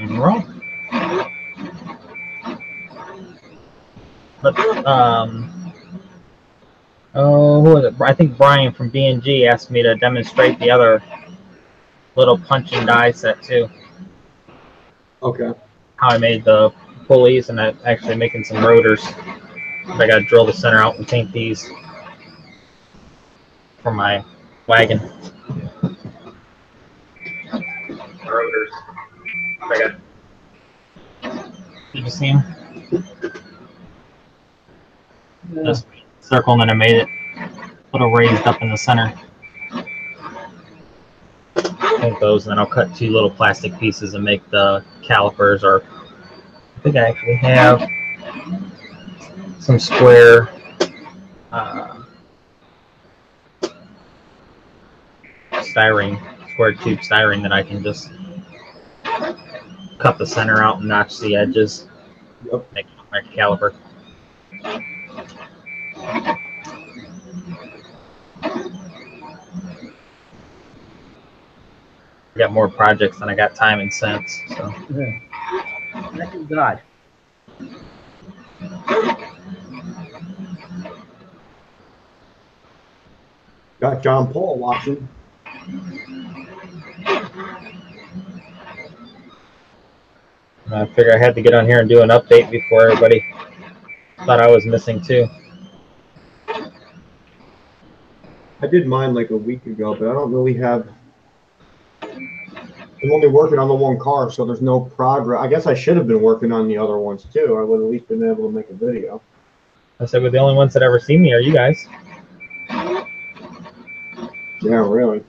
Wrong. But oh, who was it? I think Brian from B&G asked me to demonstrate the other little punch and die set too. Okay. How I made the pulleys, and I'm actually making some rotors. I got to drill the center out and paint these for my wagon. Rotors. Did you see them? Yeah. Just circle, and then I made it a little raised up in the center. Paint those, and then I'll cut 2 little plastic pieces and make the calipers. Or I think I actually have some square square tube styrene that I can just cut the center out and notch the edges. Yep. Make my caliper. I got more projects than I got time and cents. So. Yeah. Thank God. Got John Paul watching. I figured I had to get on here and do an update before everybody thought I was missing too. I did mine like a week ago, but I don't really have. I'm only working on the one car, so there's no progress. I guess I should have been working on the other ones too. I would have at least been able to make a video. I said, well, the only ones that ever see me are you guys. Yeah, really.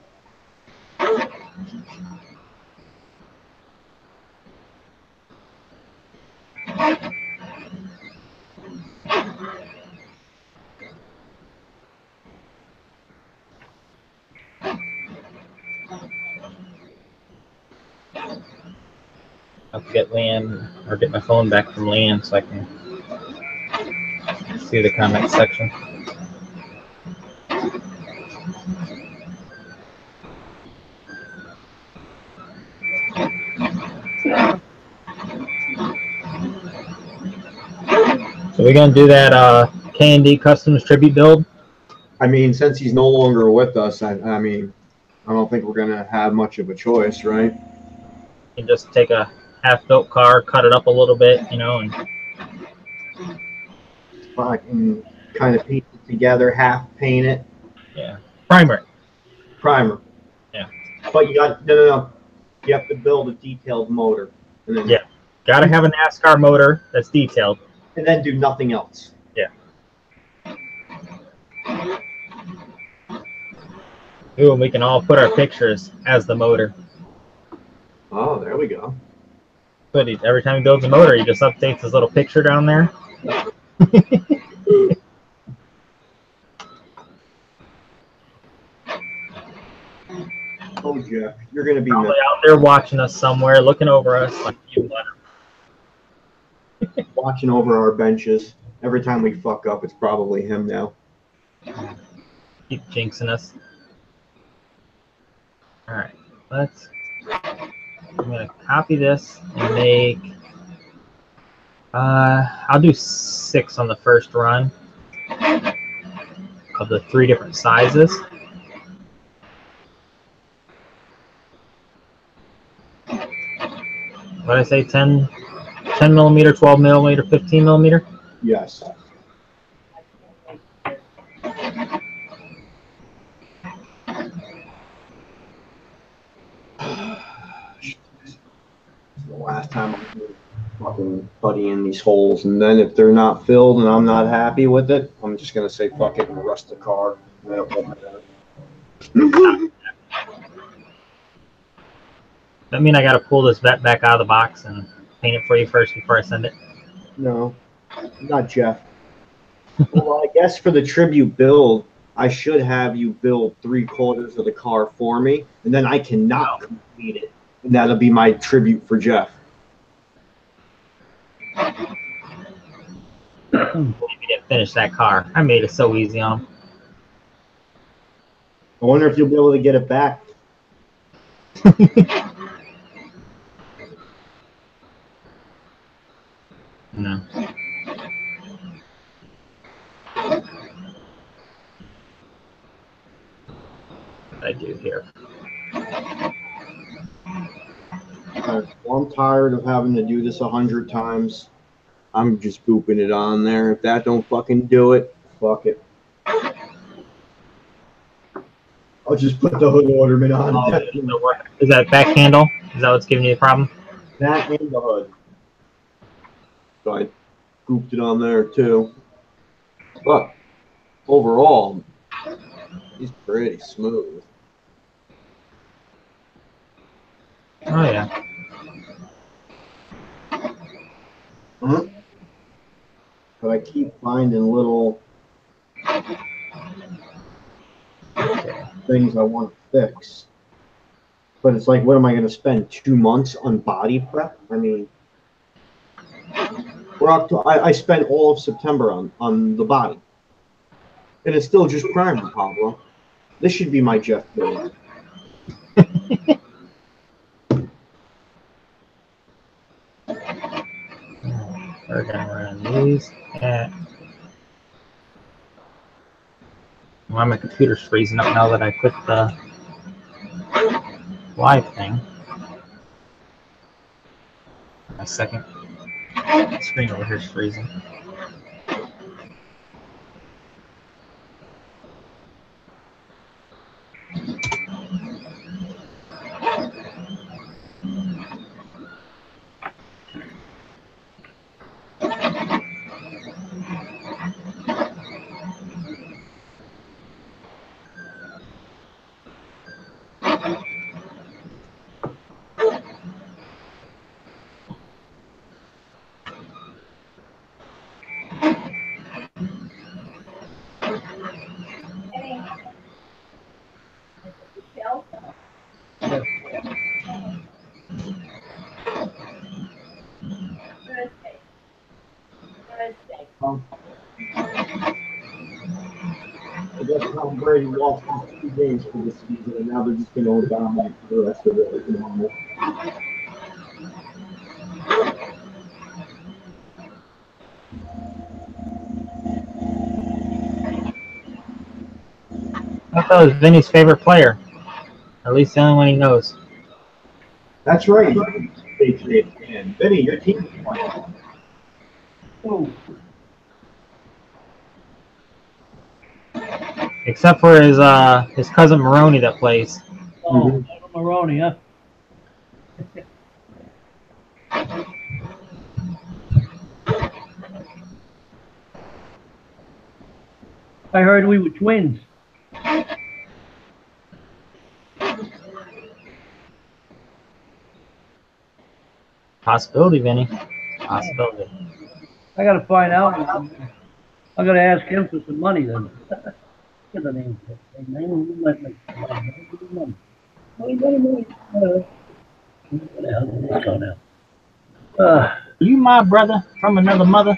I'll get Leanne, or get my phone back from Leanne so I can see the comment section. So we're gonna do that K&D Customs tribute build. I mean, since he's no longer with us, I mean, I don't think we're gonna have much of a choice, right? You can just take a half-built car, cut it up a little bit, you know, and I can kind of piece it together, half paint it. yeah, primer. Yeah. But you got no. You have to build a detailed motor, and then yeah, gotta have a NASCAR motor that's detailed, and then do nothing else. Yeah. Ooh, and we can all put our pictures as the motor. Oh, there we go. But every time he builds a motor, he just updates his little picture down there. Oh, Jeff, you're going to be probably out there watching us somewhere, looking over us like you let watching over our benches. Every time we fuck up, it's probably him now. Keep jinxing us. All right, I'm going to copy this and make, I'll do 6 on the first run of the 3 different sizes. What did I say, 10 millimeter, 12 millimeter, 15 millimeter? Yes. The last time I'm fucking puttying these holes, and then if they're not filled and I'm not happy with it, I'm just gonna say fuck it and rust the car. That mean I gotta pull this vet back out of the box and paint it for you first before I send it? No, not Jeff. Well, I guess for the tribute build, I should have you build 3/4 of the car for me, and then I cannot complete it, and that'll be my tribute for Jeff. You didn't finish that car. I made it so easy on him. I wonder if you'll be able to get it back. Well, I'm tired of having to do this 100 times. I'm just booping it on there. If that don't fucking do it, fuck it. I'll just put the hood ornament on. Is that back handle? Is that what's giving you the problem? That and the hood. So I gooped it on there too. But overall, he's pretty smooth. Oh yeah. But I keep finding little things I want to fix. But it's like, what am I going to spend 2 months on body prep? I mean, I spent all of September on the body. And it's still just primer, Pablo. This should be my Jeff build. We're gonna run these. Why my computer's freezing up now that I clicked the live thing. My second screen over here is freezing. I guess Tom Brady lost his 2 games for this season, and now they're just going to dominate for the rest of it like normal. I thought it was Vinny's favorite player. At least the only one he knows. That's right. Patriots fan. Vinny, your team is playing. Oh, Except for his cousin Maroney that plays. oh, Maroney, huh? I heard we were twins. Possibility, Vinny. Possibility. I gotta find out. I gotta ask him for some money then. Get the name. What the hell did this go now? You my brother from another mother?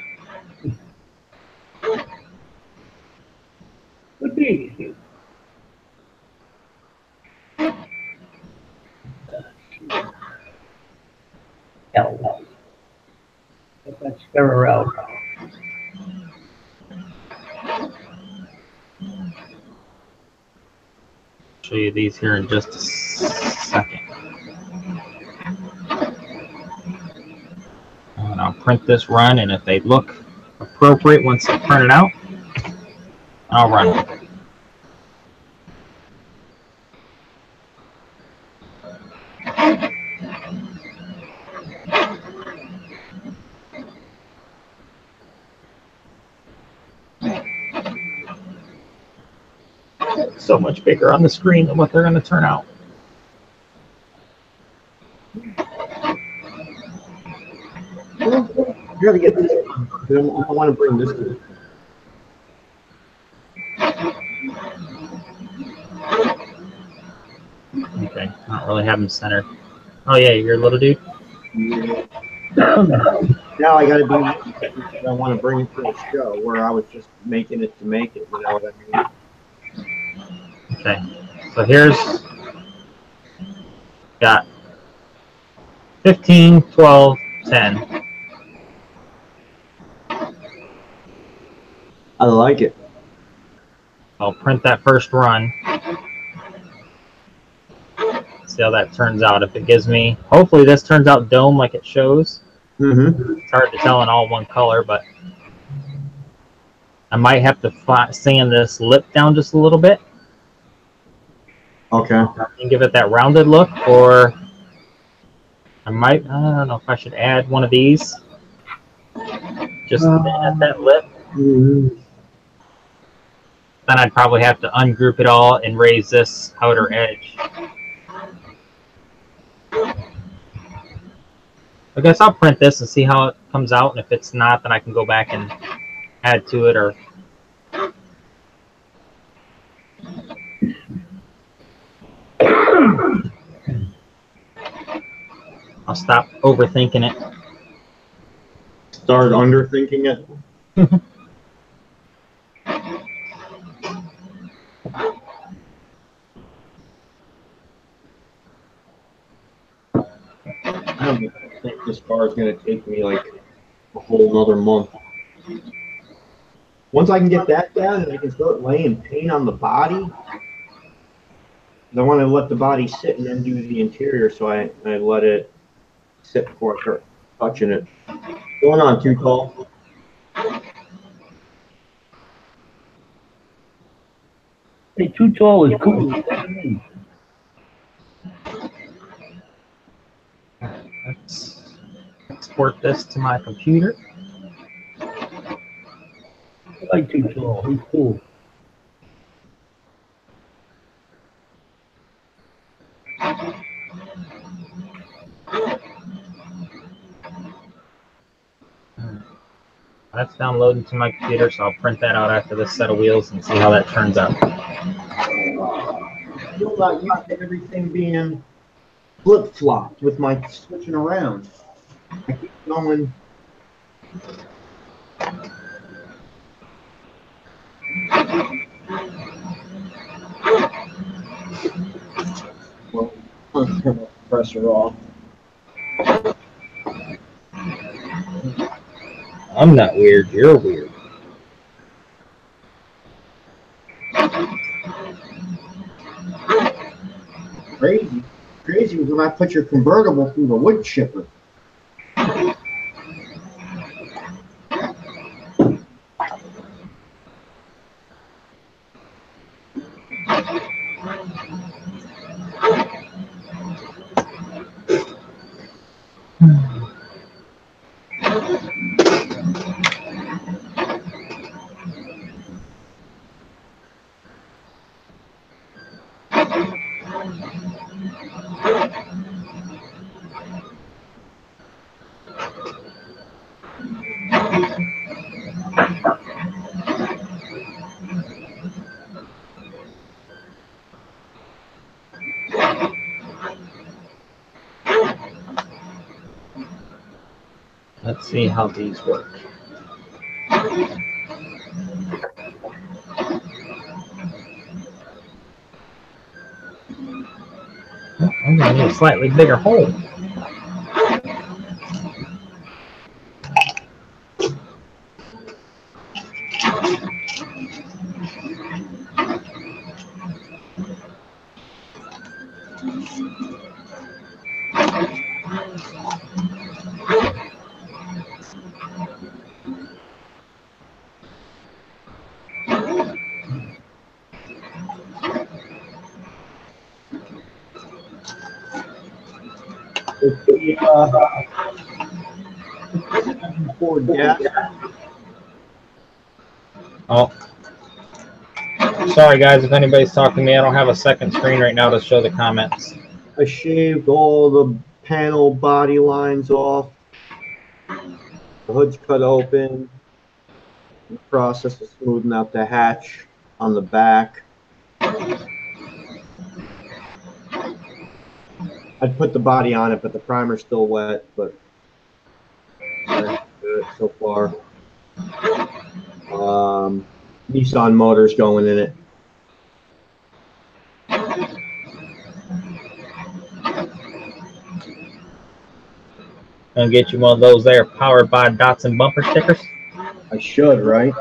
Could be. Hell. Get that sparrow out. Show you these here in just a second. And I'll print this run, and if they look appropriate once I print it out, I'll run it. So much bigger on the screen than what they're going to turn out. You gotta get this. I want to bring this to you. Okay, I don't really have them centered. Oh yeah, you're a little dude? Now I gotta be. I want to bring it to a show where I was just making it to make it. You know what I mean? Okay, so here's got 15, 12, 10. I like it. I'll print that first run. See how that turns out. If it gives me, hopefully this turns out dome like it shows. It's hard to tell in all one color, but I might have to sand this lip down just a little bit. Okay. And give it that rounded look, or I don't know if I should add one of these. Just at that lip. Then I'd probably have to ungroup it all and raise this outer edge. I guess I'll print this and see how it comes out, and if it's not, then I can go back and add to it, or I'll stop overthinking it. Start underthinking it. I don't think this car is going to take me like a whole nother month. Once I can get that down and I can start laying paint on the body, I want to let the body sit and then do the interior, so I let it sit before I start touching it. What's going on, Too Tall? Hey, Too Tall is cool. Let's export this to my computer. I like Too Tall. He's cool. That's downloading to my computer, so I'll print that out after this set of wheels and see how that turns out. I feel not used to everything being flip-flopped with my switching around. I keep going. Well, I'll turn the compressor off. I'm not weird, you're weird. Crazy when I put your convertible through the wood chipper. Let's see how these work. I'm going to need a slightly bigger hole. Oh, sorry guys, if anybody's talking to me, I don't have a second screen right now to show the comments. I shaved all the panel body lines off. The hood's cut open. The process of smoothing out the hatch on the back. I'd put the body on it, but the primer's still wet, but that's good so far. Nissan motors going in it. Gonna get you one of those there powered by Datsun bumper stickers. I should, right?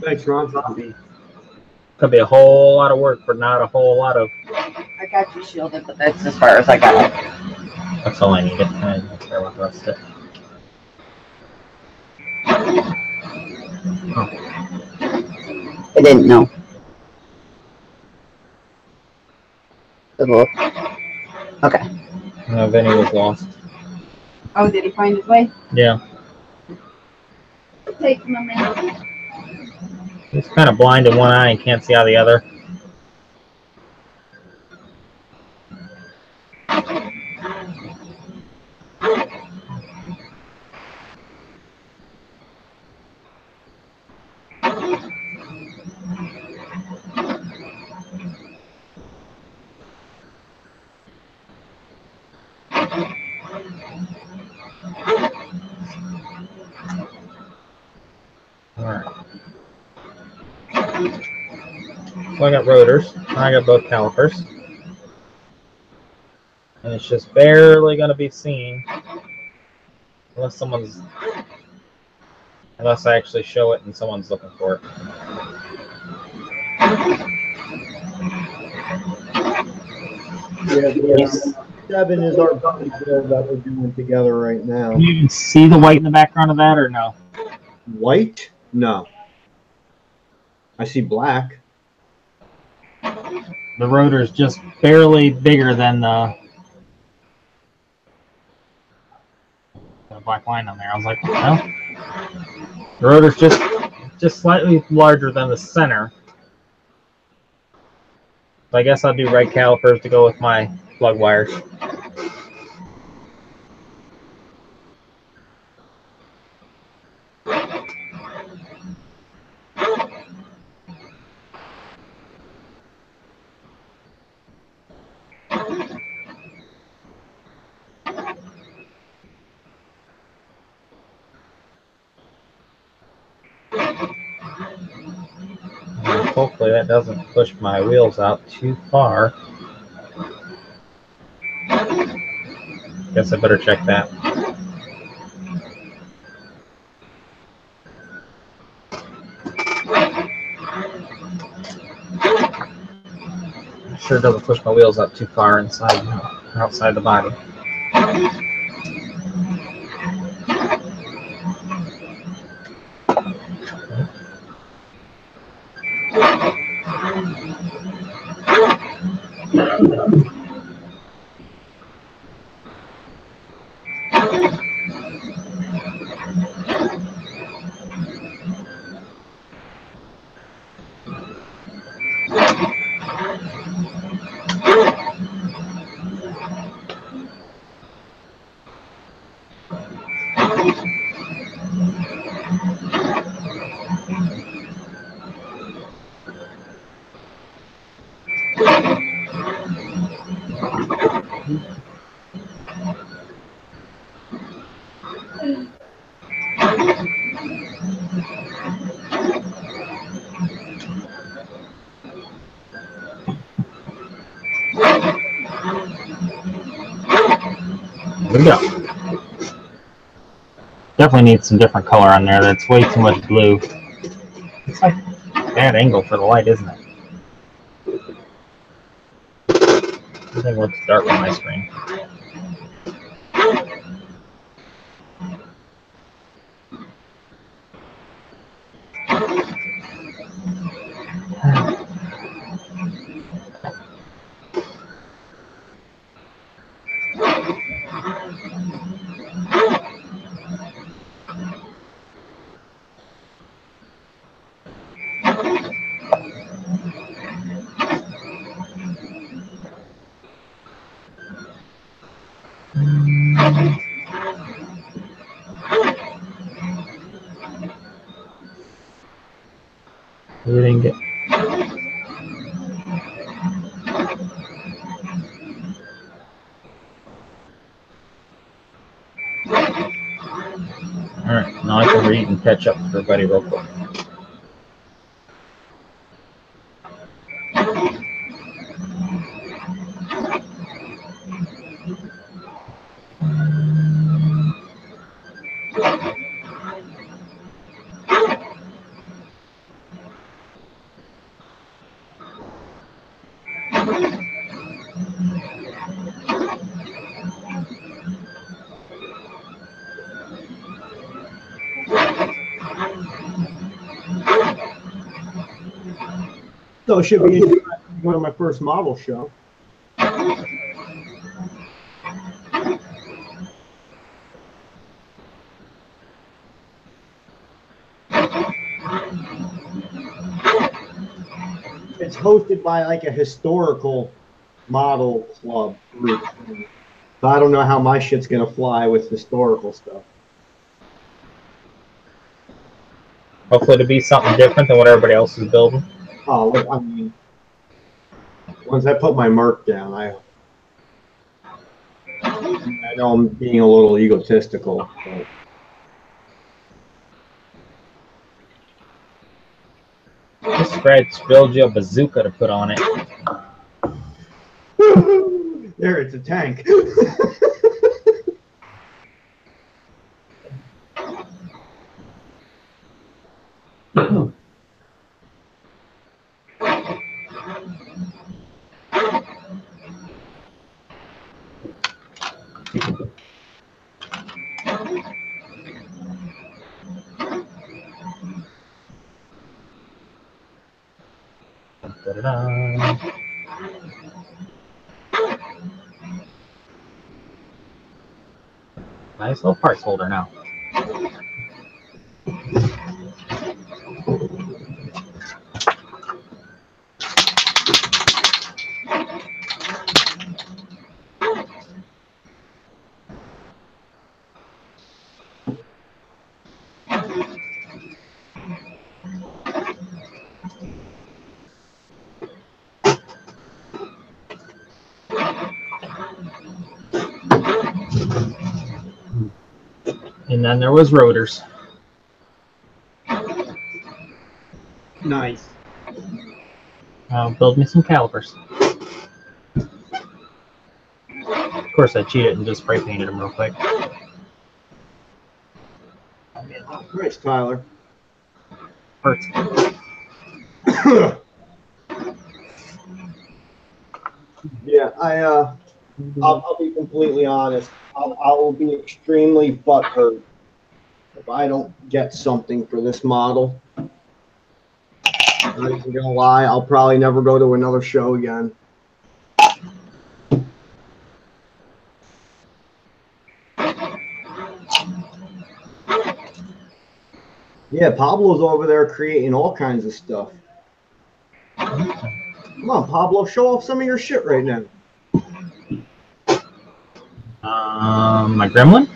Thanks, Ron. Could be a whole lot of work, but not a whole lot of. I got you shielded, but that's as far as I got. That's all I needed. I didn't care about the rest of it. I didn't know. Okay. Vinny was lost. Oh, did he find his way? Yeah. Take him a minute. He's kind of blind in one eye and can't see out of the other. Alright. So I got rotors. I got both calipers. And it's just barely going to be seen unless I actually show it and someone's looking for it. Yeah, 7 is our buddy build that we're doing together right now. Can you even see the white in the background of that or no? White? No. I see black. The rotor's just barely bigger than the black line on there. I was like, well, the rotor's just slightly larger than the center. So I guess I'll do red calipers to go with my plug wires. And hopefully that doesn't push my wheels out too far. Guess I better check that. Sure doesn't push my wheels out too far inside, outside the body. There we go. Definitely needs some different color on there. That's way too much blue. It's like a bad angle for the light, isn't it? Everything looks dark on my screen. We didn't get. Alright, now I can read and catch up to everybody real quick. So it should be interesting to go to my first model show. It's hosted by like a historical model club group. So I don't know how my shit's gonna fly with historical stuff. Hopefully to be something different than what everybody else is building. Oh, look, I mean, once I put my Merc down, I know I'm being a little egotistical. But. This Scratch builds you a bazooka to put on it. There, it's a tank. Da-da-da. Nice little parts holder now. And then there was rotors. Nice. Build me some calipers. Of course, I cheated and just spray painted them real quick. Nice, Tyler. Hurts. Yeah, I'll be completely honest. I will be extremely butthurt if I don't get something for this model. I'm not even gonna lie, I'll probably never go to another show again. Yeah, Pablo's over there creating all kinds of stuff. Come on, Pablo, show off some of your shit right now. My gremlin?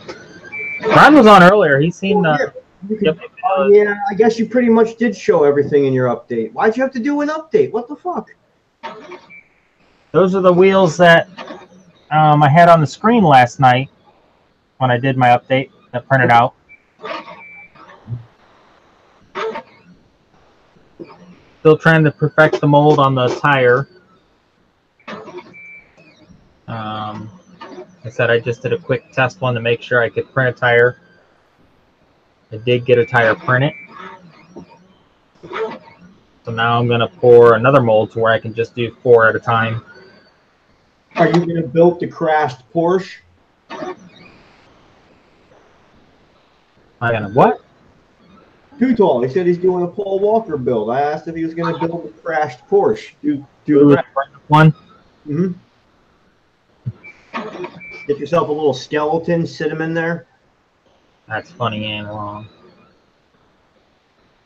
Ron was on earlier. He's seen the. Yep. Yeah, I guess you pretty much did show everything in your update. Why'd you have to do an update? What the fuck? Those are the wheels that I had on the screen last night when I did my update that printed out. Still trying to perfect the mold on the tire. I said I just did a quick test one to make sure I could print a tire. I did get a tire printed. So now I'm going to pour another mold to where I can just do 4 at a time. Are you going to build the crashed Porsche? I'm going to what? Too tall. He said he's doing a Paul Walker build. I asked if he was going to build a crashed Porsche. Do the one. Mm-hmm. Get yourself a little skeleton, sit him in there. That's funny and wrong.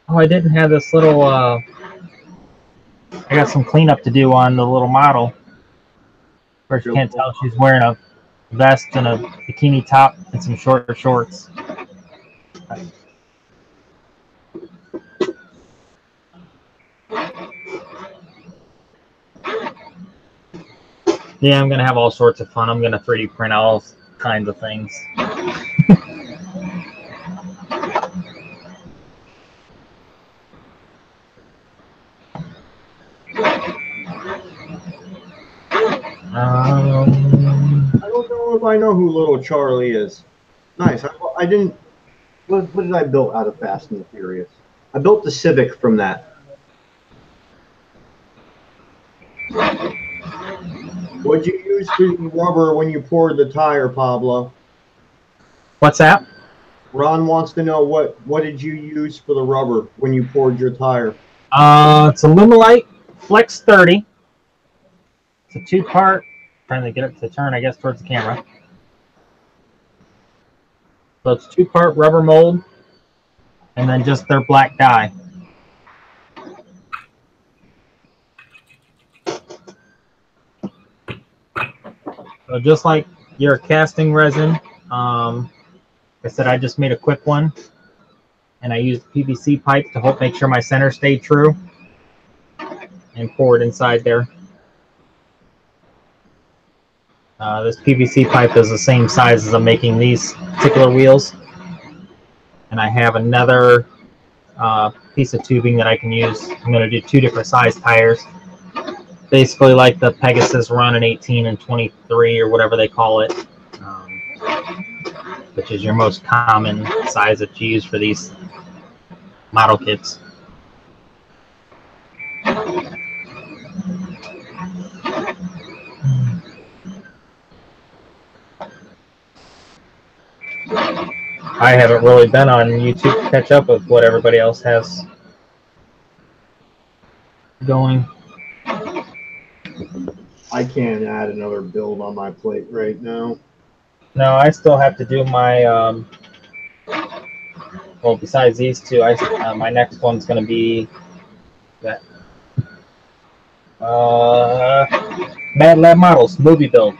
Oh, I didn't have this little, I got some cleanup to do on the little model. First, you can't tell she's wearing a vest and a bikini top and some shorter shorts. Yeah, I'm going to have all sorts of fun. I'm going to 3D print all kinds of things. I don't know if I know who Little Charlie is. Nice. I didn't. What did I build out of Fast and the Furious? I built the Civic from that. What'd you use for the rubber when you poured the tire, Pablo? What's that? Ron wants to know what did you use for the rubber when you poured your tire? It's a Lumelite Flex 30. It's a two-part. Trying to get it to turn, I guess, towards the camera. So it's two-part rubber mold, and then just their black dye. So just like your casting resin, like I said, I just made a quick one, and I used PVC pipe to help make sure my center stayed true, and pour it inside there. This PVC pipe is the same size as I'm making these particular wheels, and I have another piece of tubing that I can use. I'm going to do two different size tires, basically like the Pegasus Run in 18 and 23 or whatever they call it, which is your most common size that you use for these model kits. I haven't really been on YouTube to catch up with what everybody else has going. I can't add another build on my plate right now. No, I still have to do my, well, besides these two, my next one's going to be that Mad Lab Models movie build.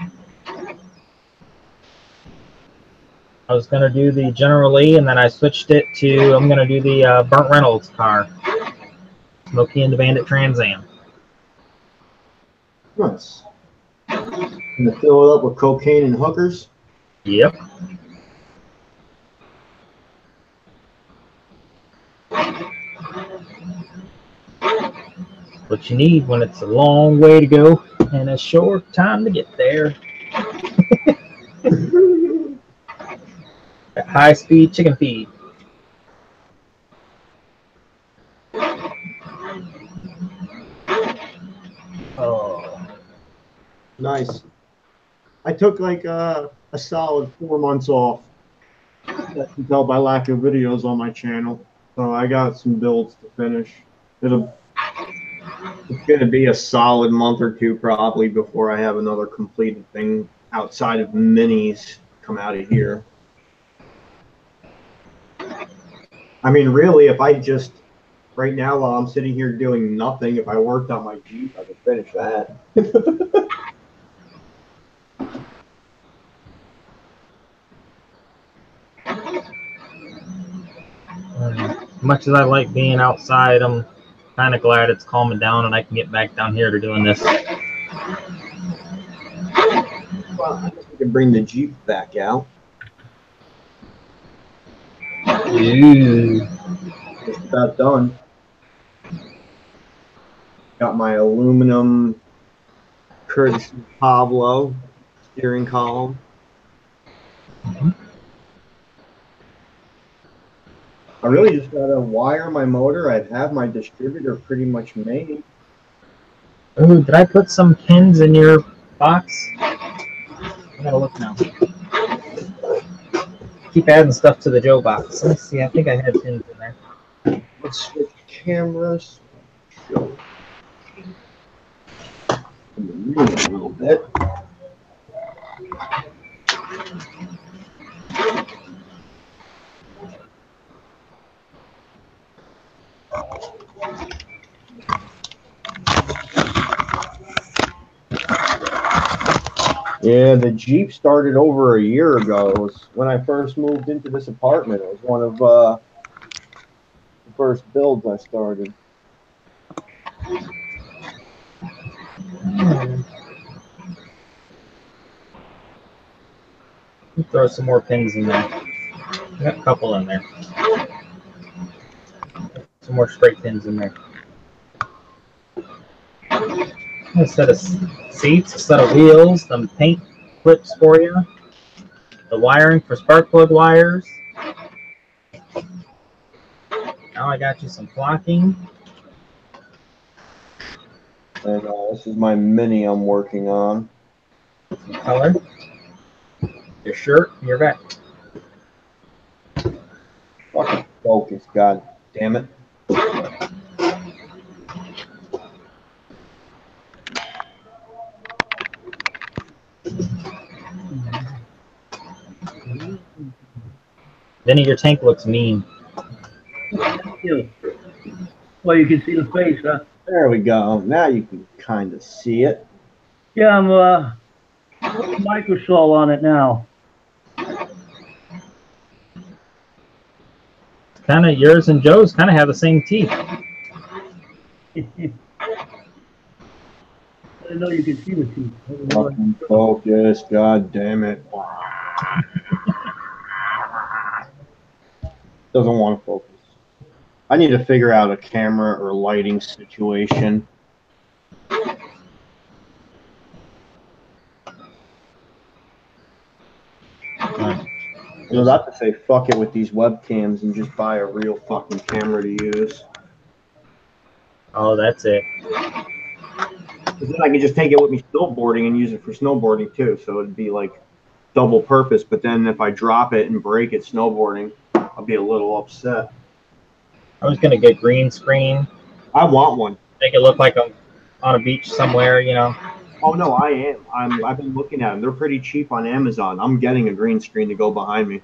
I was going to do the General Lee, and then I switched it to, I'm going to do the Burt Reynolds car, Smokey and the Bandit Trans Am. Nice. Gonna fill it up with cocaine and hookers? Yep. What you need when it's a long way to go and a short time to get there. High-speed chicken feed. Oh, Nice. I took like a solid 4 months off. I can tell by lack of videos on my channel. So I got some builds to finish. It's going to be a solid month or two probably before I have another completed thing outside of minis come out of here. I mean, really, if I just, right now while I'm sitting here doing nothing, if I worked on my Jeep, I could finish that. As much as I like being outside, I'm kind of glad it's calming down and I can get back down here to doing this. Well, I guess we can bring the Jeep back out. Ooh. Just about done. Got my aluminum courtesy Pablo steering column. Mm-hmm. I really just gotta wire my motor. I'd have my distributor pretty much made. Ooh, did I put some pins in your box? I gotta look now. Keep adding stuff to the Joe box. Let me see. I think I had pins in there. Let's switch cameras. Show. A little bit. Yeah, the Jeep started over a year ago. It was when I first moved into this apartment. It was one of the first builds I started. Throw some more pins in there. Got a couple in there. Some more straight pins in there. A set of seats, a set of wheels, some paint clips for you, the wiring for spark plug wires. Now I got you some flocking. And this is my Mini I'm working on. Some color. Your shirt, and your back. Fucking focus, god damn it. Vinny, your tank looks mean. Thank you. Well, you can see the face, huh? There we go. Now you can kind of see it. Yeah, I'm putting Microsol on it now. Kind of yours and Joe's kind of have the same teeth. I didn't know you could see the teeth. Fucking focus, god damn it. Doesn't want to focus. I need to figure out a camera or lighting situation. I was about to say fuck it with these webcams and just buy a real fucking camera to use. Oh, that's it. Because then I could just take it with me snowboarding and use it for snowboarding too. So it'd be like double purpose. But then if I drop it and break it snowboarding, I'll be a little upset. I was gonna get green screen. I want one. Make it look like I'm on a beach somewhere, you know. Oh no, I am. I've been looking at them. They're pretty cheap on Amazon. I'm getting a green screen to go behind me.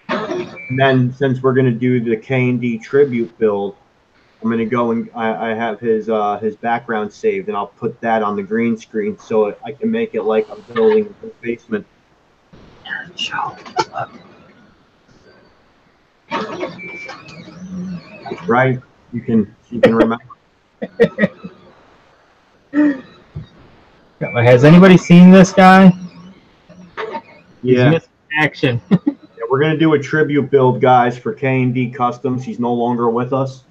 And then since we're gonna do the K&D tribute build, I'm gonna go and I have his background saved, and I'll put that on the green screen so I can make it like I'm building a basement. Right? You can remember. Has anybody seen this guy? He's Yeah. missing action. Yeah, we're gonna do a tribute build, guys, for K&D Customs. He's no longer with us.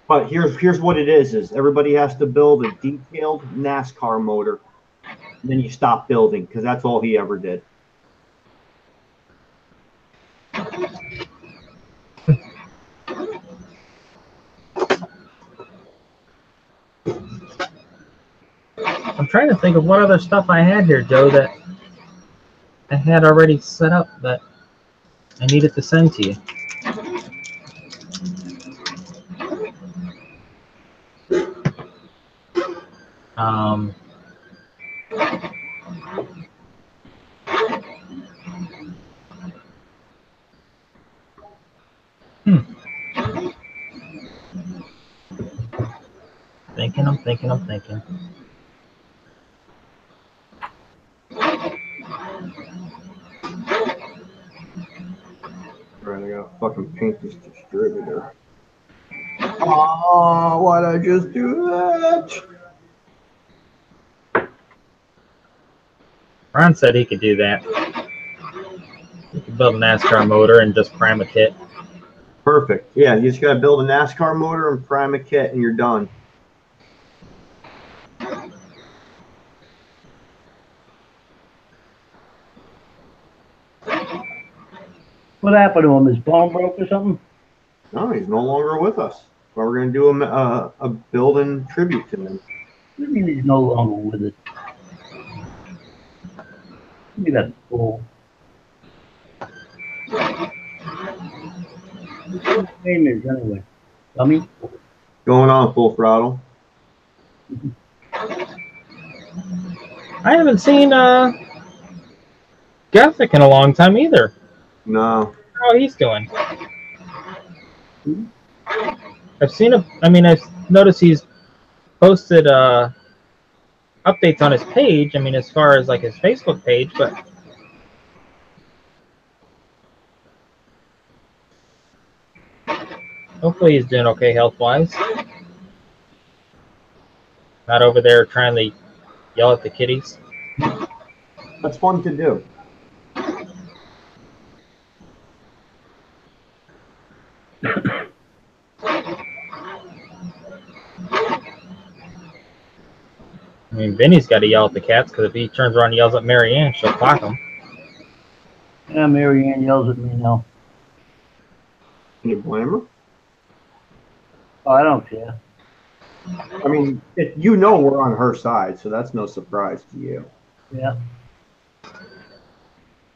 But here's what it is everybody has to build a detailed NASCAR motor, and then you stop building, because that's all he ever did. I'm trying to think of what other stuff I had here, Joe, that I had already set up that I needed to send to you. I'm thinking. Right, I gotta fucking paint this distributor. Oh, why'd I just do that? Ron said he could do that. He could build a NASCAR motor and just prime a kit. Perfect. Yeah, you just gotta build a NASCAR motor and prime a kit, and you're done. What happened to him? His bone broke or something? No, he's no longer with us. But we're gonna do a build and tribute to him. What do you mean he's no longer with us? Give me that bull. What's his name is anyway? Dummy? Going on full throttle. I haven't seen Gothic in a long time either. No. How he's doing? I've seen him. I mean, I've noticed he's posted updates on his page. I mean, as far as like his Facebook page, but hopefully he's doing okay health-wise. Not over there trying to yell at the kitties. That's fun to do. I mean, Vinny's got to yell at the cats, because if he turns around and yells at Marianne, she'll clock him. Yeah, Marianne yells at me now. Can you blame her? Oh, I don't care. I mean, you know we're on her side, so that's no surprise to you. Yeah.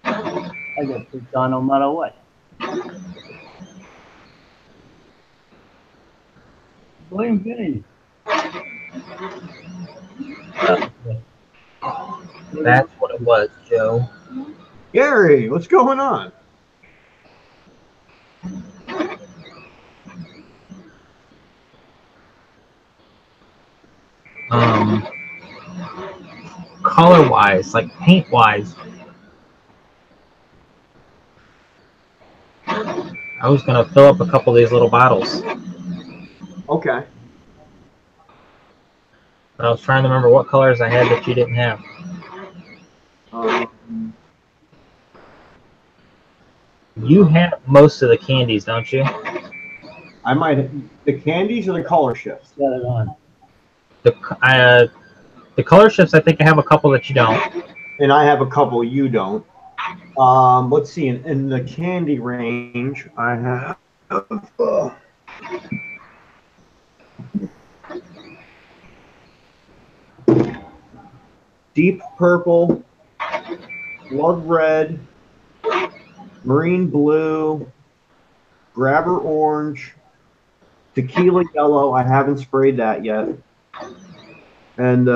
I get picked on no matter what. Blame Vinny. That's what it was, Joe. Gary, what's going on? Color-wise, like paint-wise, I was gonna fill up a couple of these little bottles, Okay. but I was trying to remember what colors I had that you didn't have. You have most of the candies, don't you? I might. The candies or the color shifts? Got it on. The color shifts, I think I have a couple that you don't. And I have a couple you don't. Let's see. In the candy range, I have deep purple, blood red, marine blue, grabber orange, tequila yellow. I haven't sprayed that yet. And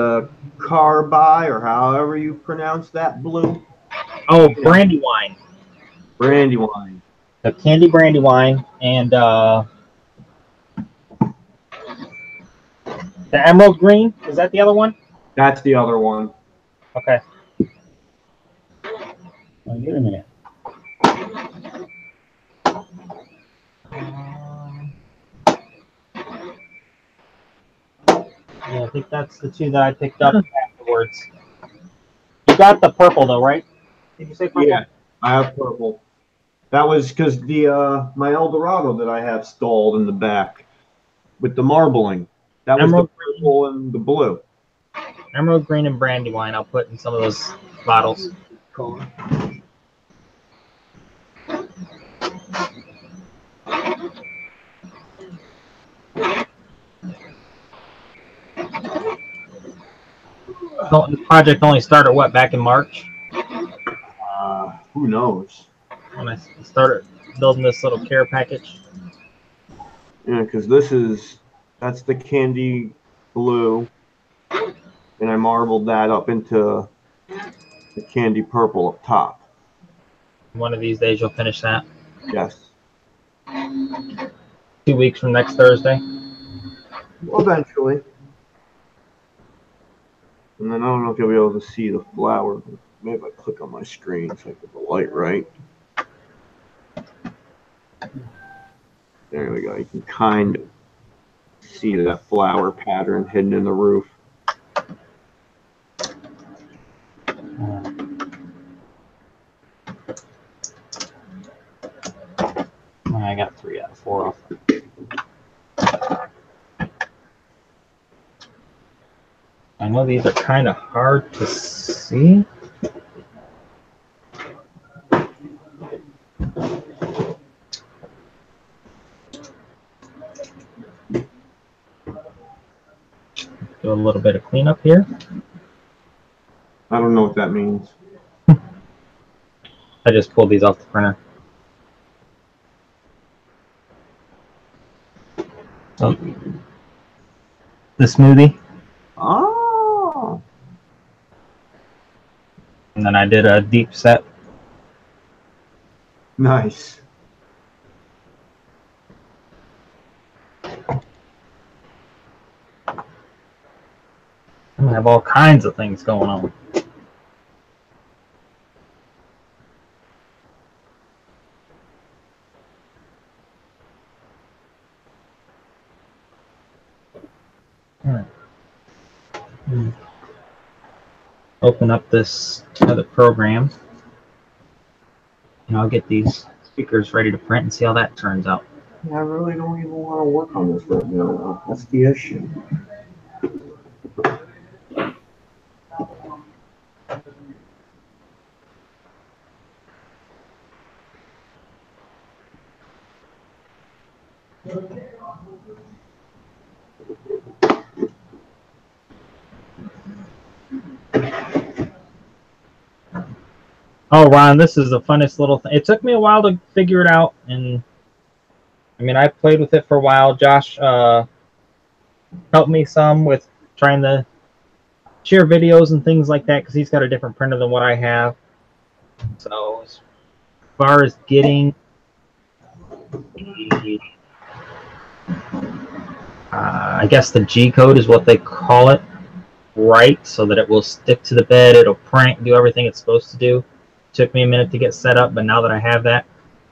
Carby, or however you pronounce that blue. Oh, Brandywine. Brandywine. The candy Brandywine and the emerald green. Is that the other one? That's the other one. Okay. I'll get in there. Yeah, I think that's the two that I picked up afterwards. You got the purple though, right? Did you say purple? Yeah, I have purple. That was because the my Eldorado that I have stalled in the back with the marbling. That was Emerald the purple and the blue. Emerald green and Brandywine. I'll put in some of those bottles. Cool. So the project only started what, back in March? Who knows? When I started building this little care package. Yeah, because that's the candy blue, and I marbled that up into the candy purple up top. One of these days you'll finish that. Yes. 2 weeks from next Thursday. Eventually. And then I don't know if you'll be able to see the flower. Maybe I click on my screen so I get the light right. There we go. You can kind of see that flower pattern hidden in the roof. I got 3 out of 4 off. I know these are kind of hard to see. Do a little bit of cleanup here. I don't know what that means. I just pulled these off the printer. So, the smoothie. Oh. And then I did a deep set. Nice. I have all kinds of things going on. Open up this other program, and I'll get these speakers ready to print and see how that turns out. I really don't even want to work on this right now. That's the issue. Oh, Ron, this is the funnest little thing. It took me a while to figure it out, and I mean, I played with it for a while. Josh helped me some with trying to share videos and things like that because he's got a different printer than what I have. So as far as getting I guess the G code is what they call it, right, so that it will stick to the bed, it'll print, do everything it's supposed to do. Took me a minute to get set up, but now that I have that,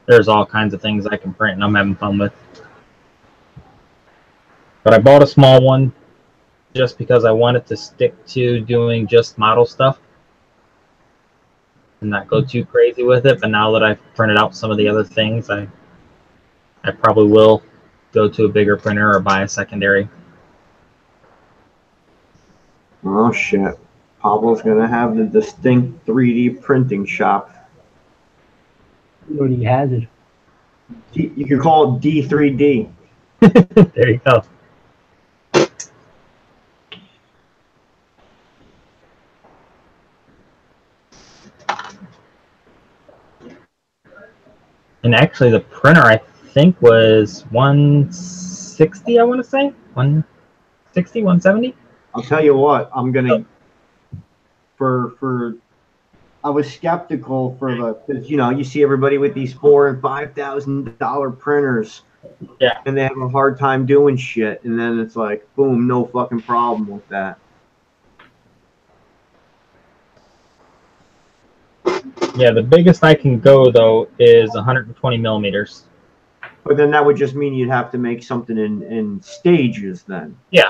there's all kinds of things I can print and I'm having fun with. But I bought a small one just because I wanted to stick to doing just model stuff and not go too crazy with it. But now that I've printed out some of the other things, I probably will go to a bigger printer or buy a secondary. Oh shit. Pablo's gonna have the distinct 3D printing shop. He already has it. You could call it D3D. There you go. And actually the printer I think was 160, I want to say 160, 170. I'll tell you what, I'm gonna I was skeptical because you know you see everybody with these $4,000 and $5,000 printers, yeah, and they have a hard time doing shit, and then it's like boom, no fucking problem with that. Yeah, the biggest I can go though is 120 millimeters. But then that would just mean you'd have to make something in stages then. Yeah.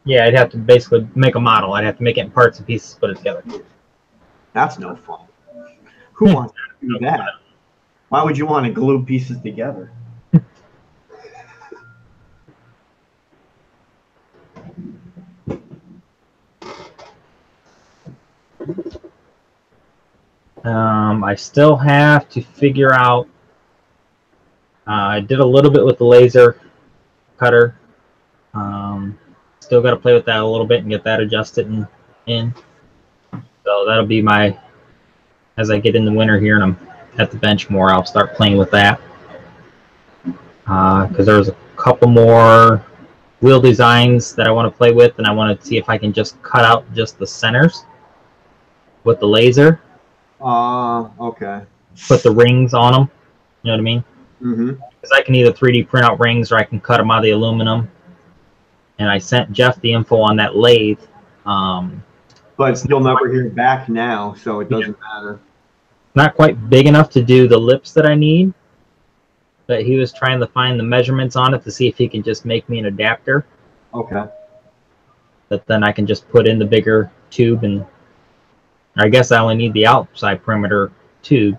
Yeah, I'd have to basically make a model. I'd have to make it in parts and pieces, put it together. That's no fun. Who wants to do that? Why would you want to glue pieces together? I still have to figure out. I did a little bit with the laser cutter. Still got to play with that a little bit and get that adjusted and in. So that'll be my, as I get in the winter here and I'm at the bench more, I'll start playing with that. Because there's a couple more wheel designs that I want to play with, and I want to see if I can just cut out just the centers with the laser. Okay. Put the rings on them. You know what I mean? Mm-hmm. Because I can either 3D print out rings or I can cut them out of the aluminum. And I sent Jeff the info on that lathe. But you'll never hear back now, so it doesn't matter. Not quite big enough to do the lips that I need. But he was trying to find the measurements on it to see if he can just make me an adapter. Okay. That then I can just put in the bigger tube, and I guess I only need the outside perimeter tube,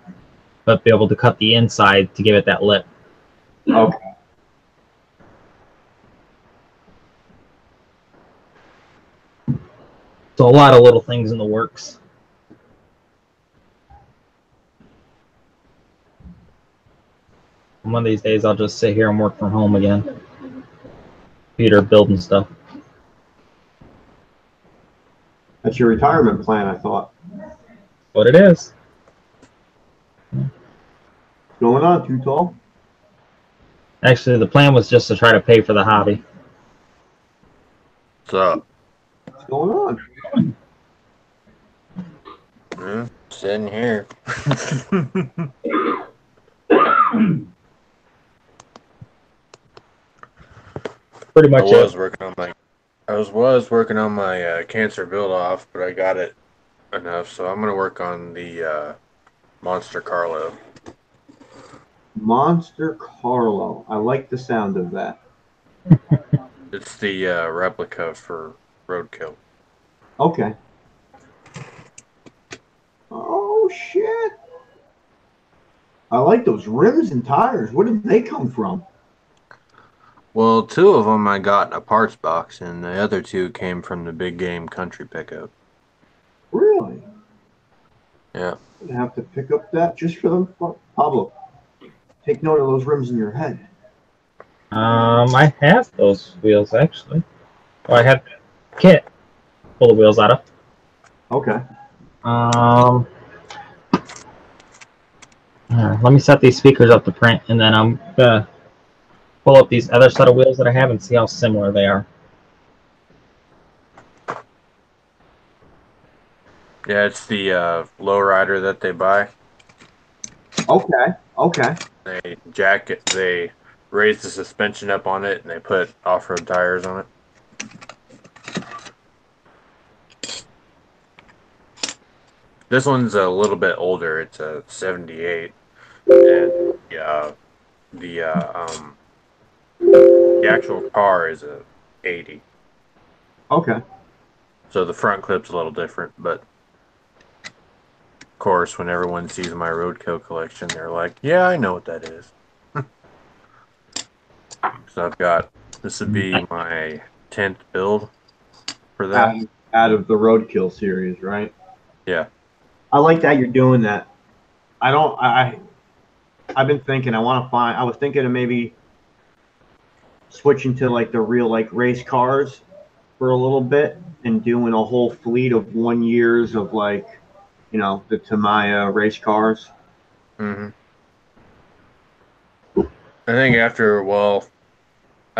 but be able to cut the inside to give it that lip. Okay. So a lot of little things in the works. One of these days I'll just sit here and work from home again. Computer building stuff. That's your retirement plan, I thought. What it is. What's going on, Too Tall? Actually, the plan was just to try to pay for the hobby. What's up? What's going on? Sitting here. Pretty much I was working on my cancer build off, but I got it enough, so I'm gonna work on the Monster Carlo. Monster Carlo. I like the sound of that. It's the replica for Roadkill. Okay. Oh shit! I like those rims and tires. Where did they come from? Well, 2 of them I got in a parts box, and the other 2 came from the Big Game Country pickup. Really? Yeah. I'm gonna have to pick up that just for them. Pablo, take note of those rims in your head. I have those wheels actually. Well, I have a kit full of wheels out of. Okay. Let me set these speakers up to print, and then I'm gonna pull up these other set of wheels that I have and see how similar they are. Yeah, it's the lowrider that they buy. Okay. They jack it. They raise the suspension up on it, and they put off-road tires on it. This one's a little bit older. It's a '78, and the actual car is a '80. Okay. So the front clip's a little different, but of course, when everyone sees my Roadkill collection, they're like, "Yeah, I know what that is." So I've got this would be my 10th build for that. Out of the Roadkill series, right? Yeah. I like that you're doing that. I've been thinking. I was thinking of maybe switching to like the real like race cars for a little bit and doing a whole fleet of 1 years of like, the Tamiya race cars. Mm-hmm. I think I've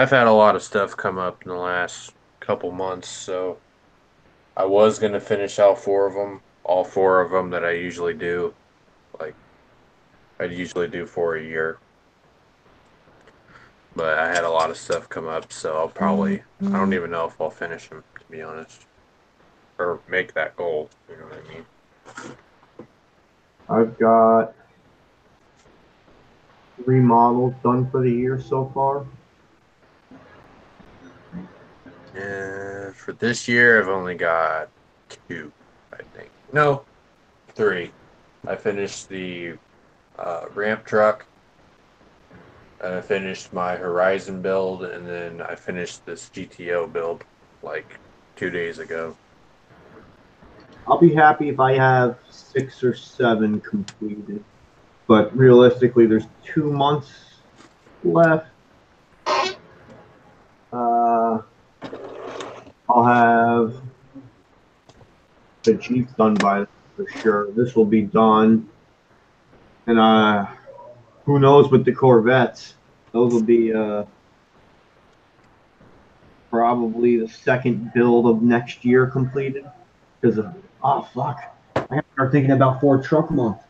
had a lot of stuff come up in the last couple months, so I was going to finish all four of them that I usually do. Like, I'd usually do 4 a year. But I had a lot of stuff come up, so I don't even know if I'll finish them, to be honest. Or make that goal, you know what I mean? I've got 3 models done for the year so far. And for this year, I've only got 2, I think. No, 3. I finished the ramp truck, and I finished my Horizon build, and then I finished this GTO build like 2 days ago. I'll be happy if I have 6 or 7 completed. But realistically, there's 2 months left. I'll have the Jeep done by for sure. This will be done. And who knows with the Corvettes? Those will be probably the second build of next year completed. Because oh fuck, I have to start thinking about Ford Truck Month.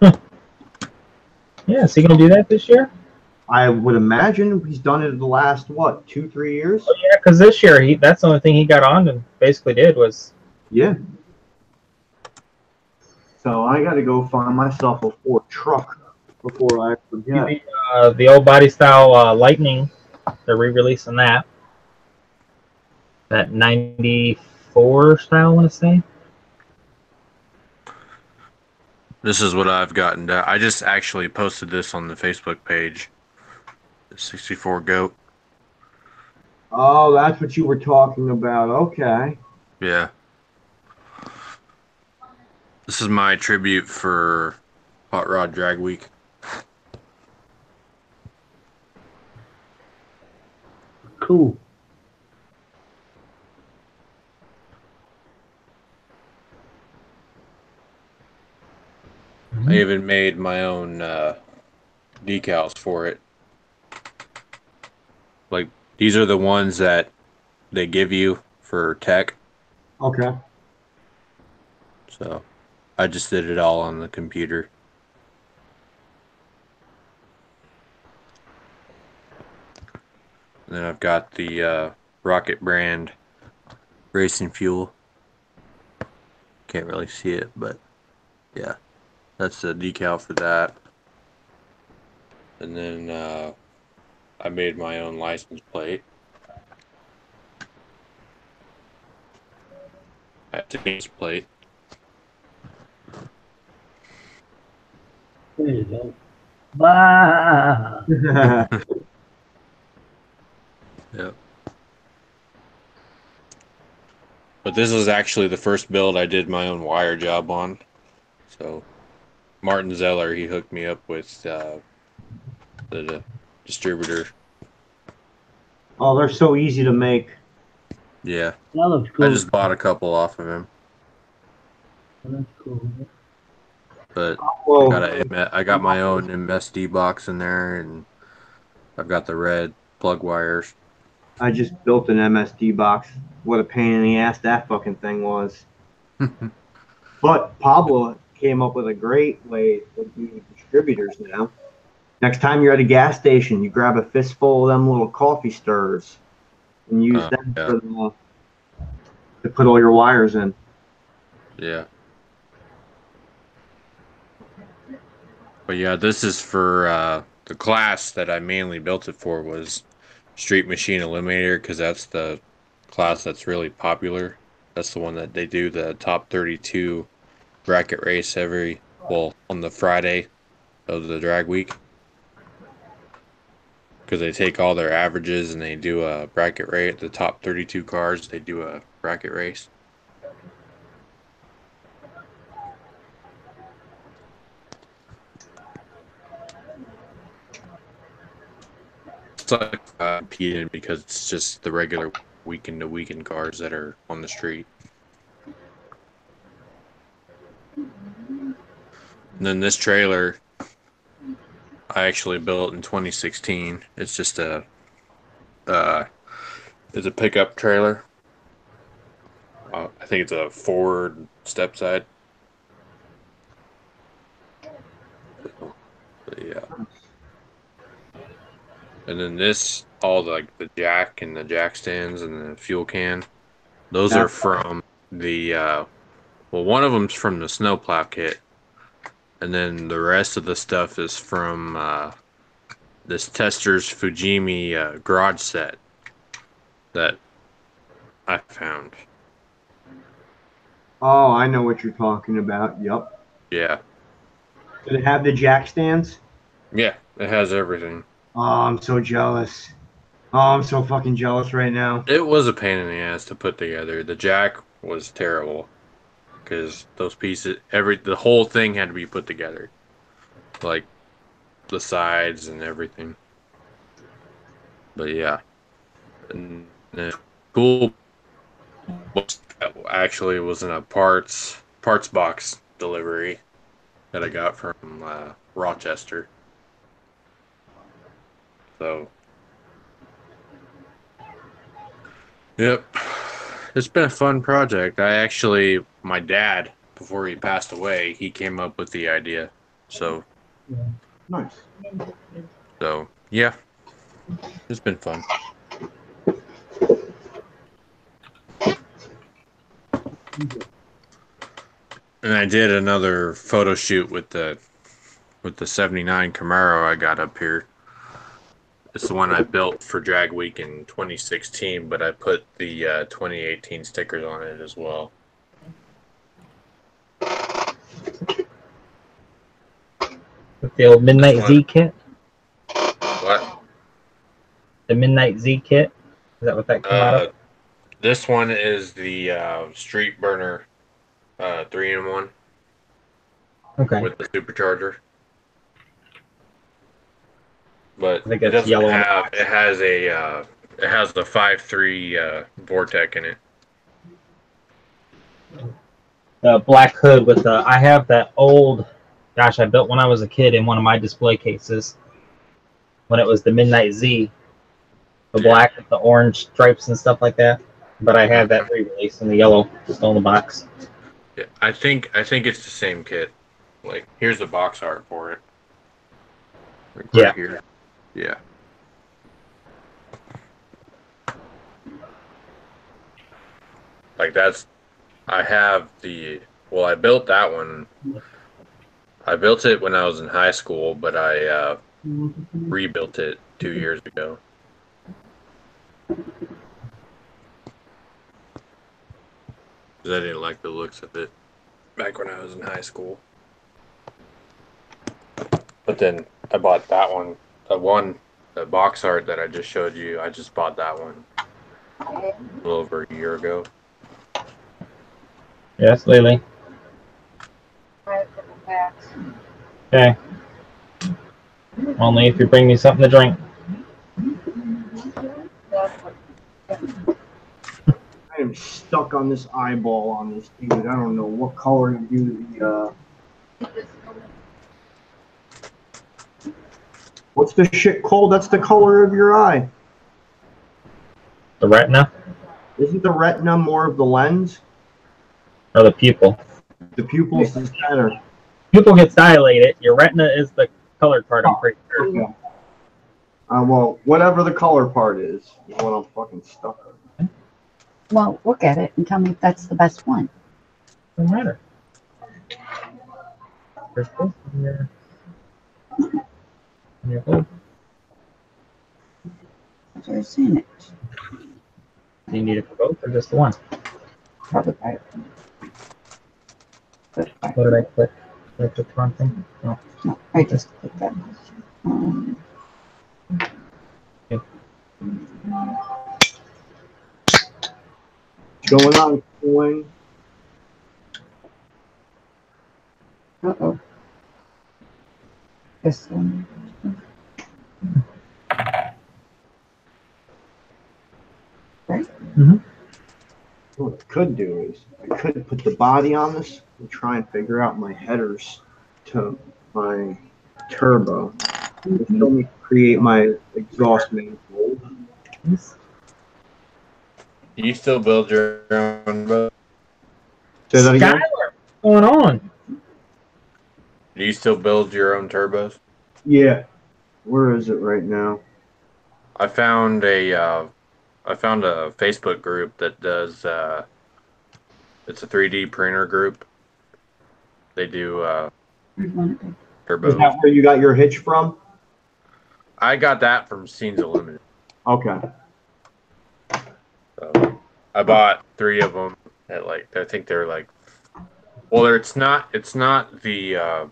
Yeah, is he gonna do that this year? I would imagine he's done it the last 2-3 years. Oh, yeah, because this year that's the only thing he got on and basically did was. Yeah. So I got to go find myself a Ford truck before I forget. The old body style Lightning. They're re-releasing that. That '94 style, I want to say. This is what I've gotten done. I just actually posted this on the Facebook page. The 64 Goat. Oh, that's what you were talking about. Okay. Yeah. This is my tribute for Hot Rod Drag Week. Cool. I even made my own decals for it. Like, these are the ones that they give you for tech. Okay. So, I just did it all on the computer. And then I've got the Rocket brand racing fuel. Can't really see it, but yeah. That's the decal for that. And then I made my own license plate. That's a base plate. There you go. Bah! Yep. But this is actually the first build I did my own wire job on. So Martin Zeller, he hooked me up with the distributor. Oh, they're so easy to make. Yeah. That looks cool. I just bought a couple off of him. That's cool. But Well, I got my own MSD box in there, and I've got the red plug wires. I just built an MSD box. What a pain in the ass that fucking thing was. But Pablo came up with a great way to do distributors now. Next time you're at a gas station, you grab a fistful of them little coffee stirrers and use them Yeah. for to put all your wires in. Yeah. But yeah, this is for the class that I mainly built it for was Street Machine Eliminator, because that's the class that's really popular. That's the one that they do the top 32 bracket race on the Friday of the drag week. Because they take all their averages and they do a bracket race. The top 32 cars, they do a bracket race. It's like competing because it's just the regular weekend to weekend cars that are on the street. And then this trailer I actually built in 2016. It's just it's a pickup trailer. I think it's a Ford step side. But yeah. And then this, all the jack and the jack stands and the fuel can, those are from the one of them's from the snowplow kit, and then the rest of the stuff is from this Tester's Fujimi garage set that I found. Oh, I know what you're talking about. Yep. Yeah. Did it have the jack stands? Yeah, it has everything. Oh, I'm so jealous. Oh, I'm so fucking jealous right now. It was a pain in the ass to put together. The jack was terrible because those pieces, the whole thing had to be put together, like the sides and everything. But yeah, and the cool actually was in a parts box delivery that I got from Rochester. So, yep, it's been a fun project. My dad, before he passed away, he came up with the idea. So, Nice. So, yeah, it's been fun. And I did another photo shoot with the 79 Camaro I got up here. It's the one I built for Drag Week in 2016, but I put the 2018 stickers on it as well. With the old Midnight Z kit? What? The Midnight Z kit? Is that what that came out of? This one is the Street Burner 3-in-1. Okay. With the supercharger. But I think it that's doesn't yellow. have. It has the 5.3 Vortec in it. Black hood with the. I have that old. Gosh, I built when I was a kid in one of my display cases. When it was the Midnight Z, the black with the orange stripes and stuff like that. But I have that re-release in the yellow, just on the box. Yeah, I think it's the same kit. Like, here's the box art for it. Like right Yeah. Here. Yeah. Like I built that one. I built it when I was in high school, but I rebuilt it 2 years ago. Because I didn't like the looks of it back when I was in high school. But then I bought that one. The box art that I just showed you, I just bought that one a little over a year ago. Yes, Lily. Okay. Only if you bring me something to drink. I am stuck on this eyeball on this dude. I don't know what color to do the. What's the shit called? That's the color of your eye. The retina? Isn't the retina more of the lens? or the pupil. The pupil's the center. Pupil gets dilated. Your retina is the colored part, I'm pretty sure. Yeah. Well, whatever the color part is what I'm fucking stuck on. Well, look at it and tell me if that's the best one. Doesn't matter. There's both in your hole. I've seen it. Do you need it for both or just the one? Probably right. Good. What did I click? Did I click the wrong thing? No. No, I just clicked that. Going on, coin. Uh-oh. This one. Right? What I could do is I could put the body on this and try and figure out my headers to my turbo. It'll still need to create my exhaust manifold. Do you still build your own boat? Say that again? Skylar, what's going on? Do you still build your own turbos? Yeah. Where is it right now? I found a Facebook group that does it's a 3D printer group. They do Where'd one be? Is turbos. that where you got your hitch from? I got that from Scenes Illuminated. Okay. So I bought 3 of them at like I think they're like well it's not the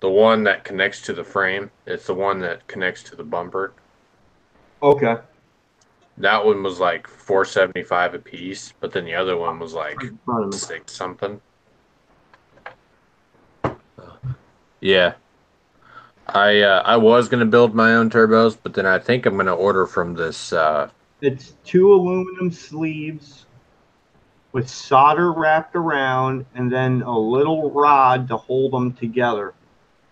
one that connects to the frame. It's the one that connects to the bumper. Okay. That one was like $4.75 a piece, but then the other one was like In front of me. 6 something. Yeah. I was gonna build my own turbos, but then I think I'm gonna order from this It's 2 aluminum sleeves with solder wrapped around and then a little rod to hold them together.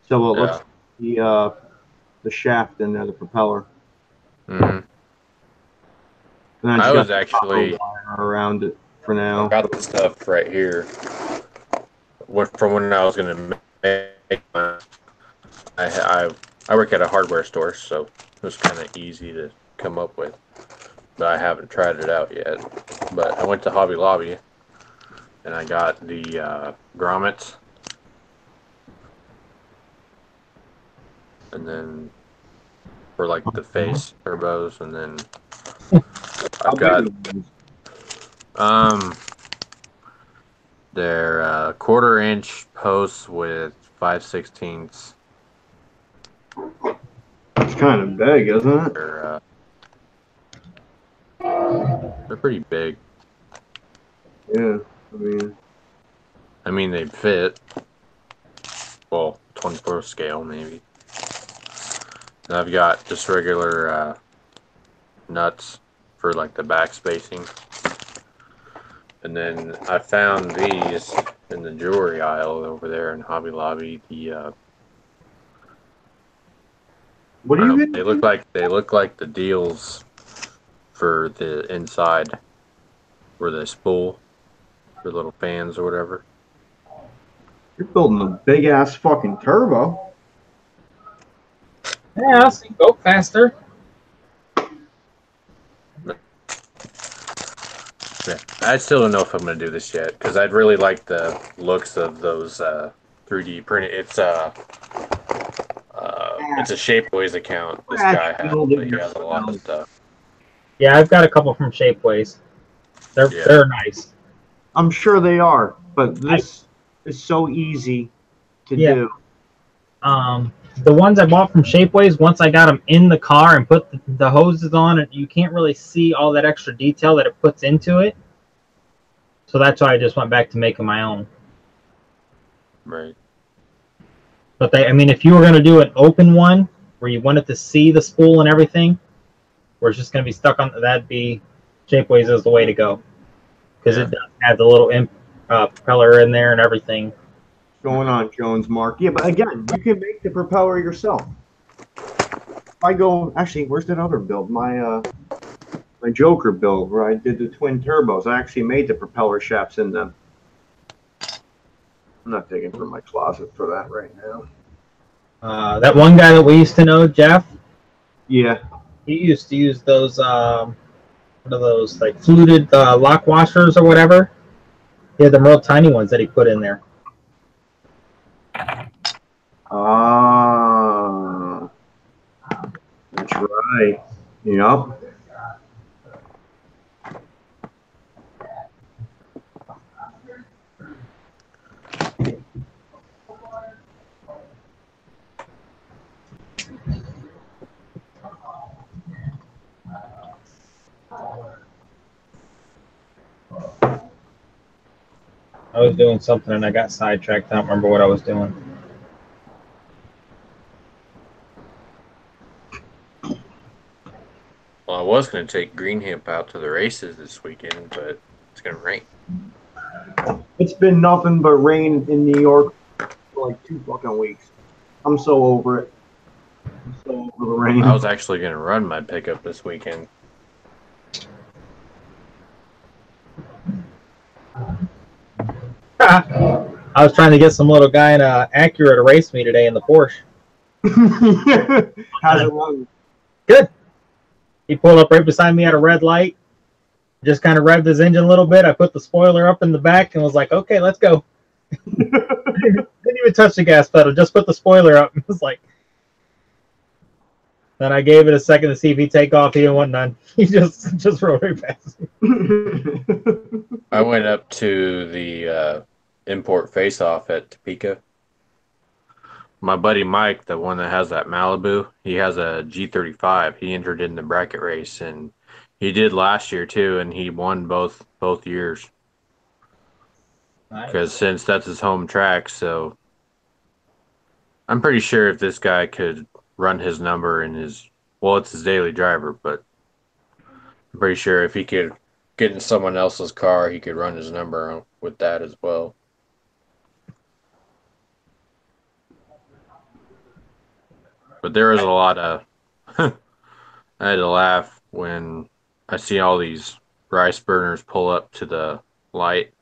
So it looks like the shaft in there, the propeller. mhm. And then I it's was got actually wire around it for I now. got the stuff right here. From when I was gonna make my, I work at a hardware store, so it was kind of easy to come up with. But I haven't tried it out yet. But I went to Hobby Lobby and I got the grommets, and then for like the face turbos, and then I've got they're 1/4 inch posts with 5/16. It's kind of big, isn't it? They're pretty big. Yeah. I mean, they fit. Well, 24 scale maybe. And I've got just regular nuts for like the back spacing. And then I found these in the jewelry aisle over there in Hobby Lobby. The What do you they look like the deals for the inside where they spool for little fans or whatever. You're building a big ass fucking turbo. Yeah, I'll see. Go faster. Yeah, I still don't know if I'm gonna do this yet because I'd really like the looks of those 3D printed. It's a Shapeways account. This guy has, but he has a lot of stuff. Yeah, I've got a couple from Shapeways. They're nice. I'm sure they are, but this is so easy to do. The ones I bought from Shapeways, once I got them in the car and put the hoses on, and you can't really see all that extra detail that it puts into it. So that's why I just went back to making my own. Right. But if you were going to do an open one where you wanted to see the spool and everything, where it's just going to be stuck on, that'd be Shapeways is the way to go. Because it does have the little propeller in there and everything. Going on, Jones Mark. Yeah, but again, you can make the propeller yourself. If I go, actually, where's that other build? My Joker build where I did the twin turbos. I actually made the propeller shafts in them. I'm not digging through my closet for that right now. That one guy that we used to know, Jeff, Yeah. he used to use those, what are those, like fluted lock washers or whatever. He had them real tiny ones that he put in there. Ah, that's right. Yep. I was doing something and I got sidetracked. I don't remember what I was doing. Well, I was going to take Greenham out to the races this weekend, but it's going to rain. It's been nothing but rain in New York for like 2 fucking weeks. I'm so over it. I'm so over the rain. I was actually going to run my pickup this weekend. I was trying to get some little guy in Acura to race me today in the Porsche. How's it going? Good. He pulled up right beside me at a red light. Just kind of revved his engine a little bit. I put the spoiler up in the back and was like, okay, let's go. Didn't even touch the gas pedal. Just put the spoiler up. It was like. Then I gave it a second to see if he'd take off. He didn't want none. He just rode right past me. I went up to the import face-off at Topeka. My buddy Mike, the one that has that Malibu, he has a G35. He entered in the bracket race, and he did last year too, and he won both years. Because since that's his home track, so I'm pretty sure if this guy could run his number in his, well, it's his daily driver, but I'm pretty sure if he could get in someone else's car, he could run his number with that as well. But there was a lot of, I had to laugh when I see all these rice burners pull up to the light.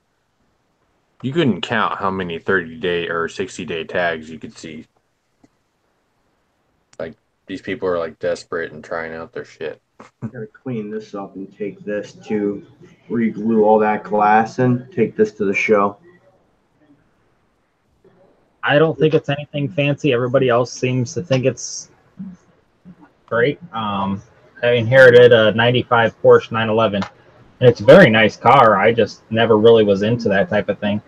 You couldn't count how many 30-day or 60-day tags you could see. Like, these people are like desperate and trying out their shit. Gotta clean this up and take this to re-glue all that glass and take this to the show. I don't think it's anything fancy. Everybody else seems to think it's great. I inherited a 95 Porsche 911, and it's a very nice car. I just never really was into that type of thing.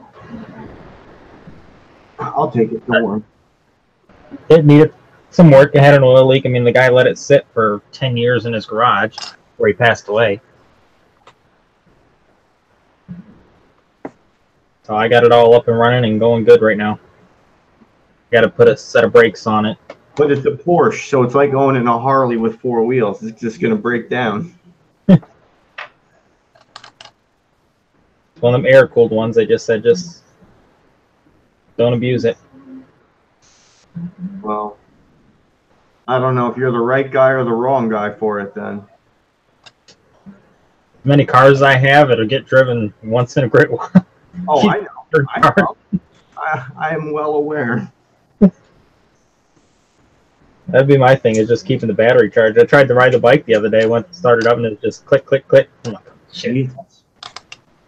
I'll take it. Don't worry. It needed some work. It had an oil leak. I mean, the guy let it sit for 10 years in his garage where he passed away. So I got it all up and running and going good right now. Got to put a set of brakes on it. But it's a Porsche, so it's like going in a Harley with 4 wheels. It's just going to break down. It's one of them air-cooled ones. They just said, just don't abuse it. Well, I don't know if you're the right guy or the wrong guy for it then. Many cars I have, it'll get driven once in a great while. Oh, I know. I know. I am well aware. That'd be my thing, is just keeping the battery charged. I tried to ride the bike the other day, went to start it up, and it just click, click, click. I'm like, shit. Jesus.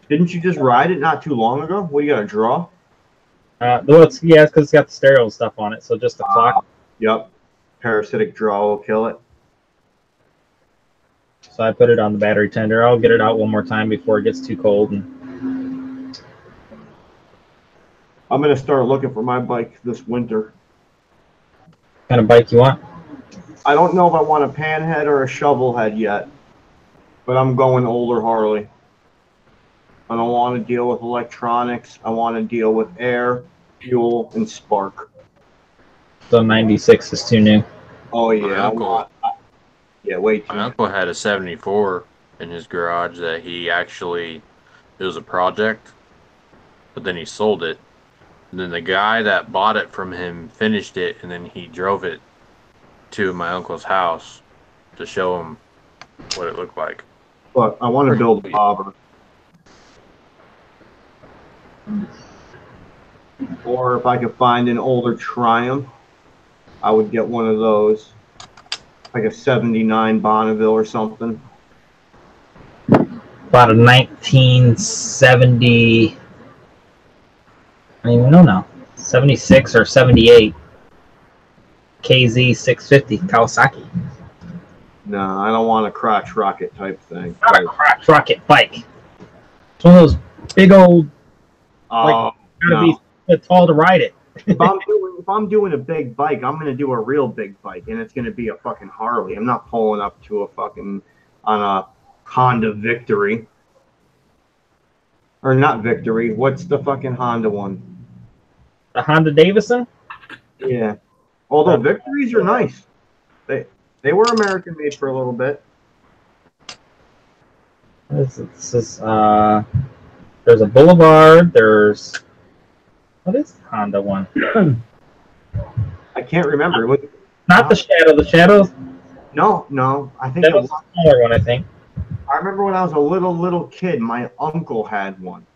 Didn't you just ride it not too long ago? What, you got a draw? Well, it's because it's got the stereo and stuff on it, so just the clock. Yep. Parasitic draw will kill it. So I put it on the battery tender. I'll get it out one more time before it gets too cold. And I'm going to start looking for my bike this winter. what kind of bike you want? I don't know if I want a panhead or a shovel head yet, but I'm going older Harley. I don't want to deal with electronics. I want to deal with air, fuel, and spark. So 96 is too new. Oh, yeah. Way too My uncle had a 74 in his garage that he actually, it was a project, but then he sold it. And then the guy that bought it from him finished it, and then he drove it to my uncle's house to show him what it looked like. But I want to build a bobber. Or if I could find an older Triumph, I would get one of those, like a '79 Bonneville or something. About a 1970. I don't even know now. 76 or 78 KZ 650 Kawasaki. No, I don't want a crotch rocket type thing. Not a crotch rocket bike. It's one of those big old. Oh, Gotta no. be tall to ride it. If I'm doing a big bike, I'm gonna do a real big bike, and it's gonna be a fucking Harley. I'm not pulling up to a fucking on a Honda Victory, or not Victory. What's the fucking Honda one? The Honda Davidson. Yeah. Although Victories are nice, they were American made for a little bit. This is there's a Boulevard. There's what is the Honda one? I can't remember. Not the Shadow. The Shadow. No. I think That was a smaller one. I think. I remember when I was a little kid, my uncle had one.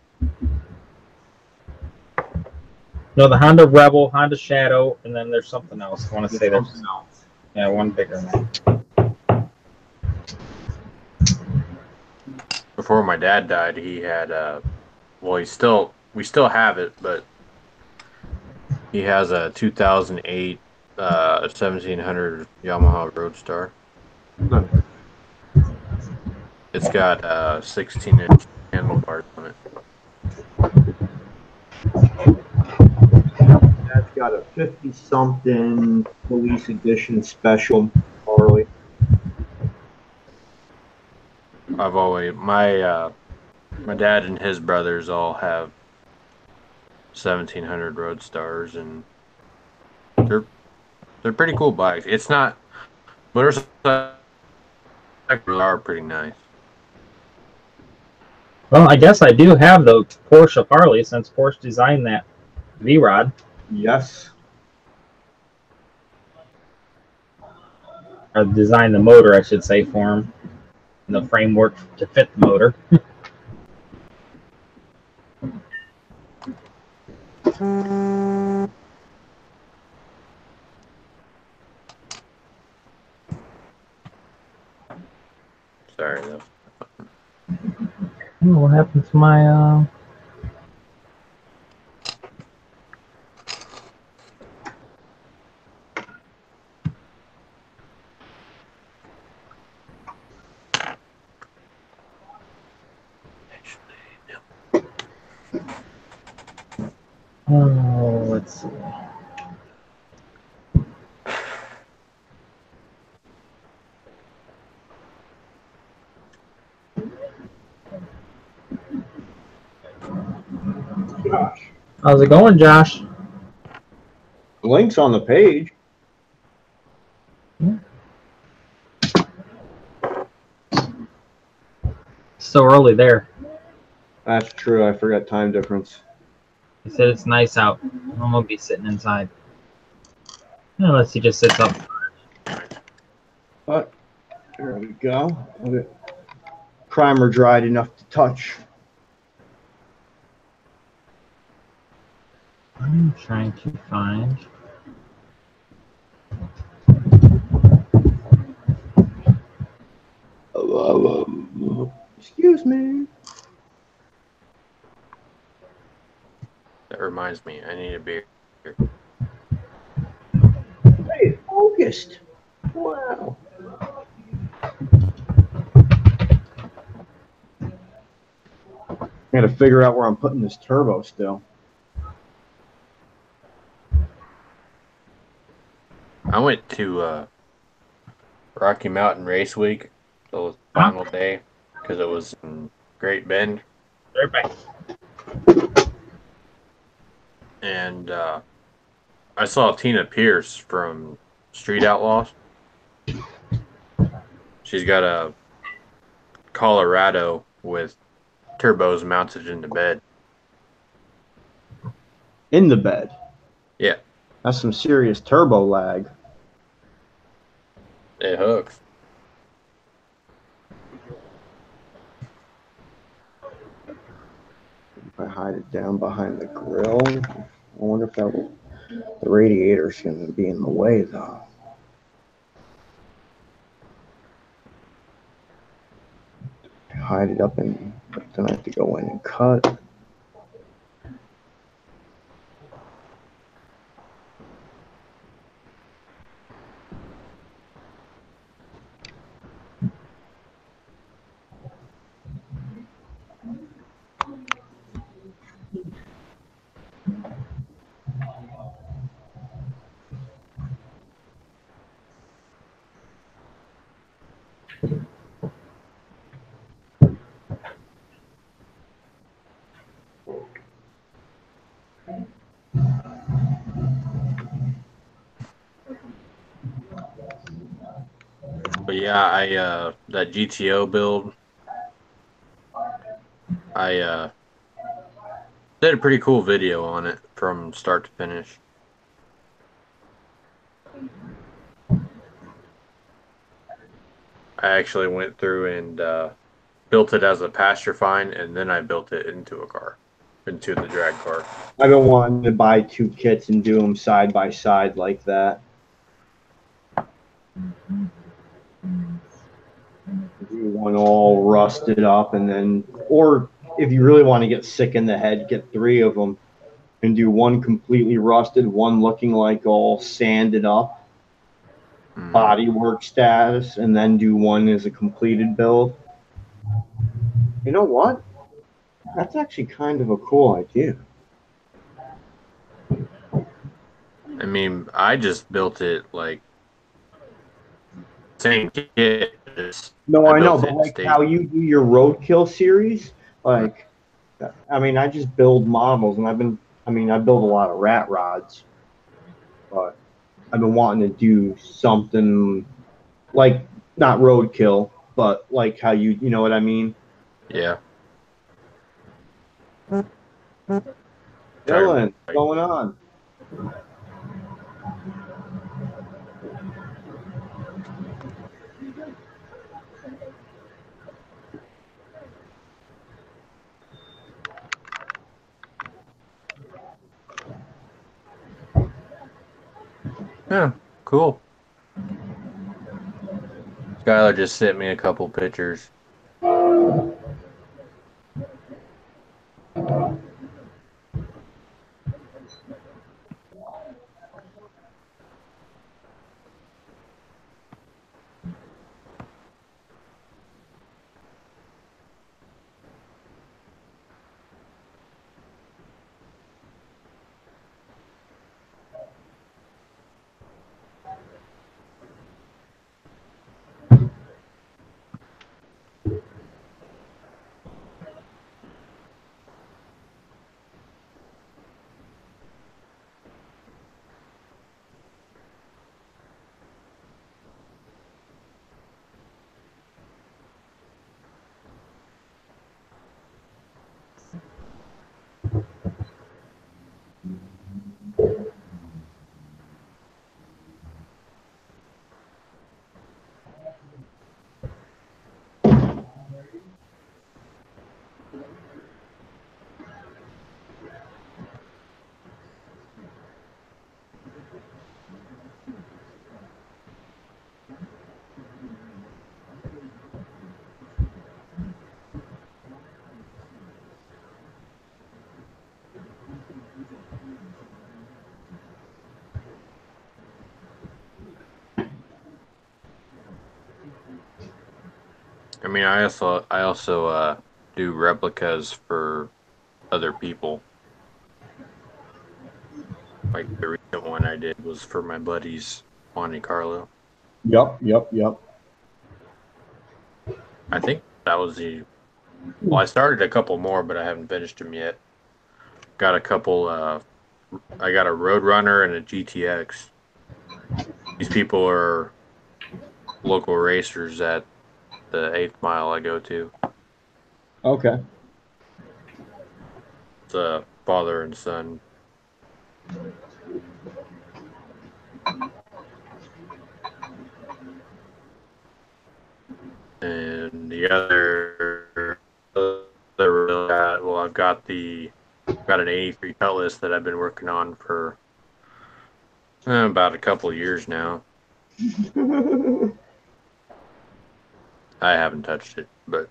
No, the Honda Rebel, Honda Shadow, and then there's something else. I want to say there's Something else. yeah, one bigger one. Before my dad died, he had well, we still have it, but he has a 2008 1700 Yamaha Roadstar. Huh. It's got 16-inch handlebars on it. That's got a 50-something police edition special Harley. I've always my dad and his brothers all have 1700 Roadstars, and they're pretty cool bikes. It's not motorcycles are pretty nice. Well, I guess I do have the Porsche Harley since Porsche designed that V-Rod. Yes. Or designed the motor, I should say, for him. And the framework to fit the motor. Sorry though. Oh, what happened to my Oh, let's see. Gosh. How's it going, Josh? Link's on the page. So early there. That's true. I forgot time difference. He said it's nice out. I'm gonna be sitting inside. Unless he just sits up. But there we go. Primer dried enough to touch. I'm trying to find. Excuse me. That reminds me, I need a beer. Hey, focused. Wow. I gotta figure out where I'm putting this turbo still. I went to Rocky Mountain Race Week, the final day, because it was in Great Bend. Right back. And I saw Tina Pierce from Street Outlaws. She's got a Colorado with turbos mounted in the bed. In the bed. Yeah. That's some serious turbo lag. It hooks. If I hide it down behind the grill. I wonder if that the radiator's going to be in the way, though. Hide it up, and then I have to go in and cut. But yeah, I that GTO build, I did a pretty cool video on it from start to finish. I actually went through and built it as a pasture find, and then I built it into a car, into the drag car. I've been wanting to buy 2 kits and do them side by side like that. Do one all rusted up, and then, or if you really want to get sick in the head, get 3 of them and do one completely rusted, one looking like all sanded up, bodywork status, and then do one as a completed build. You know what? That's actually kind of a cool idea. I mean, I just built it like same kit. No, I know, built but it like state. how you do your roadkill series, like, I mean, I just build models, and I build a lot of rat rods, but I've been wanting to do something like not roadkill, but like how you know what I mean? Yeah. Dylan, what's going on? Yeah, cool. Skylar just sent me a couple pictures. I mean, I also do replicas for other people. Like the recent one I did was for my buddies Monte Carlo. Yep. I think that was well, I started a couple more, but I haven't finished them yet. Got a couple. I got a Roadrunner and a GTX. These people are local racers at the 8th Mile I go to. Okay. It's a father and son. Mm-hmm. And the other, well, I've got got an 83 Cutlass that I've been working on for about a couple of years now. I haven't touched it, but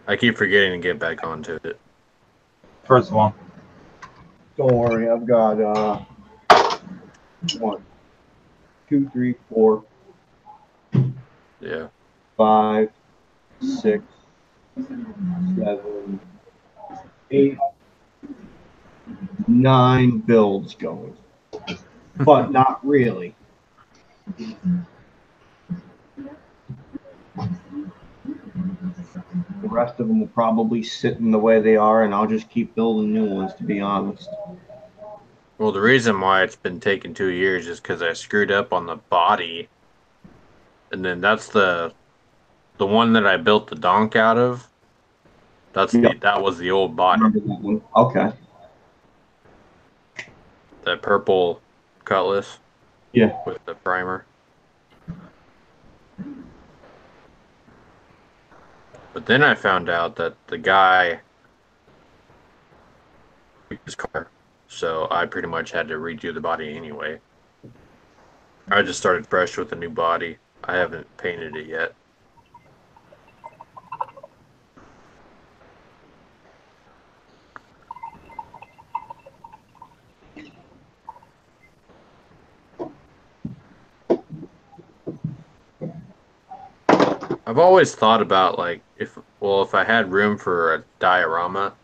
I keep forgetting to get back onto it. First of all, Don't worry, I've got 1, 2, 3, 4, Yeah. 5, 6, 7, 8, 9 builds going, but not really. The rest of them will probably sit in the way they are, and I'll just keep building new ones, to be honest. Well, the reason why it's been taking 2 years is because I screwed up on the body, and then that's the one that I built the donk out of. That was the old body. Remember that one? Okay. That purple Cutlass. Yeah. With the primer. But then I found out that the guy took his car, so I pretty much had to redo the body anyway. I just started fresh with a new body. I haven't painted it yet. I've always thought about, like, if I had room for a diorama,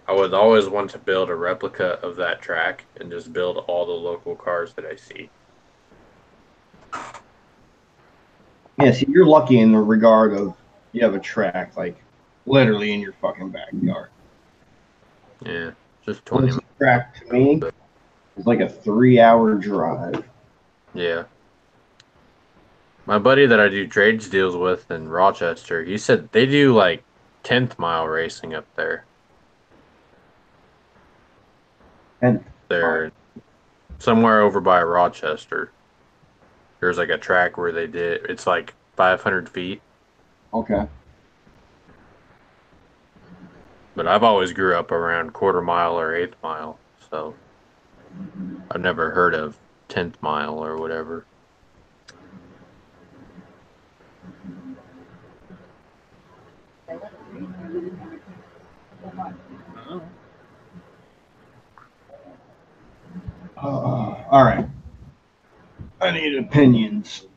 I would always want to build a replica of that track and just build all the local cars that I see. Yeah, see, you're lucky in the regard of you have a track, like, literally in your fucking backyard. Yeah, just 20 minutes. Track to me is like a 3-hour drive. Yeah. My buddy that I do trades deals with in Rochester, he said they do like 10th mile racing up there. And they're somewhere over by Rochester. There's like a track where they did, it's like 500 feet. Okay. But I've always grew up around quarter mile or 8th mile, so I've never heard of 10th mile or whatever. All right. I need opinions.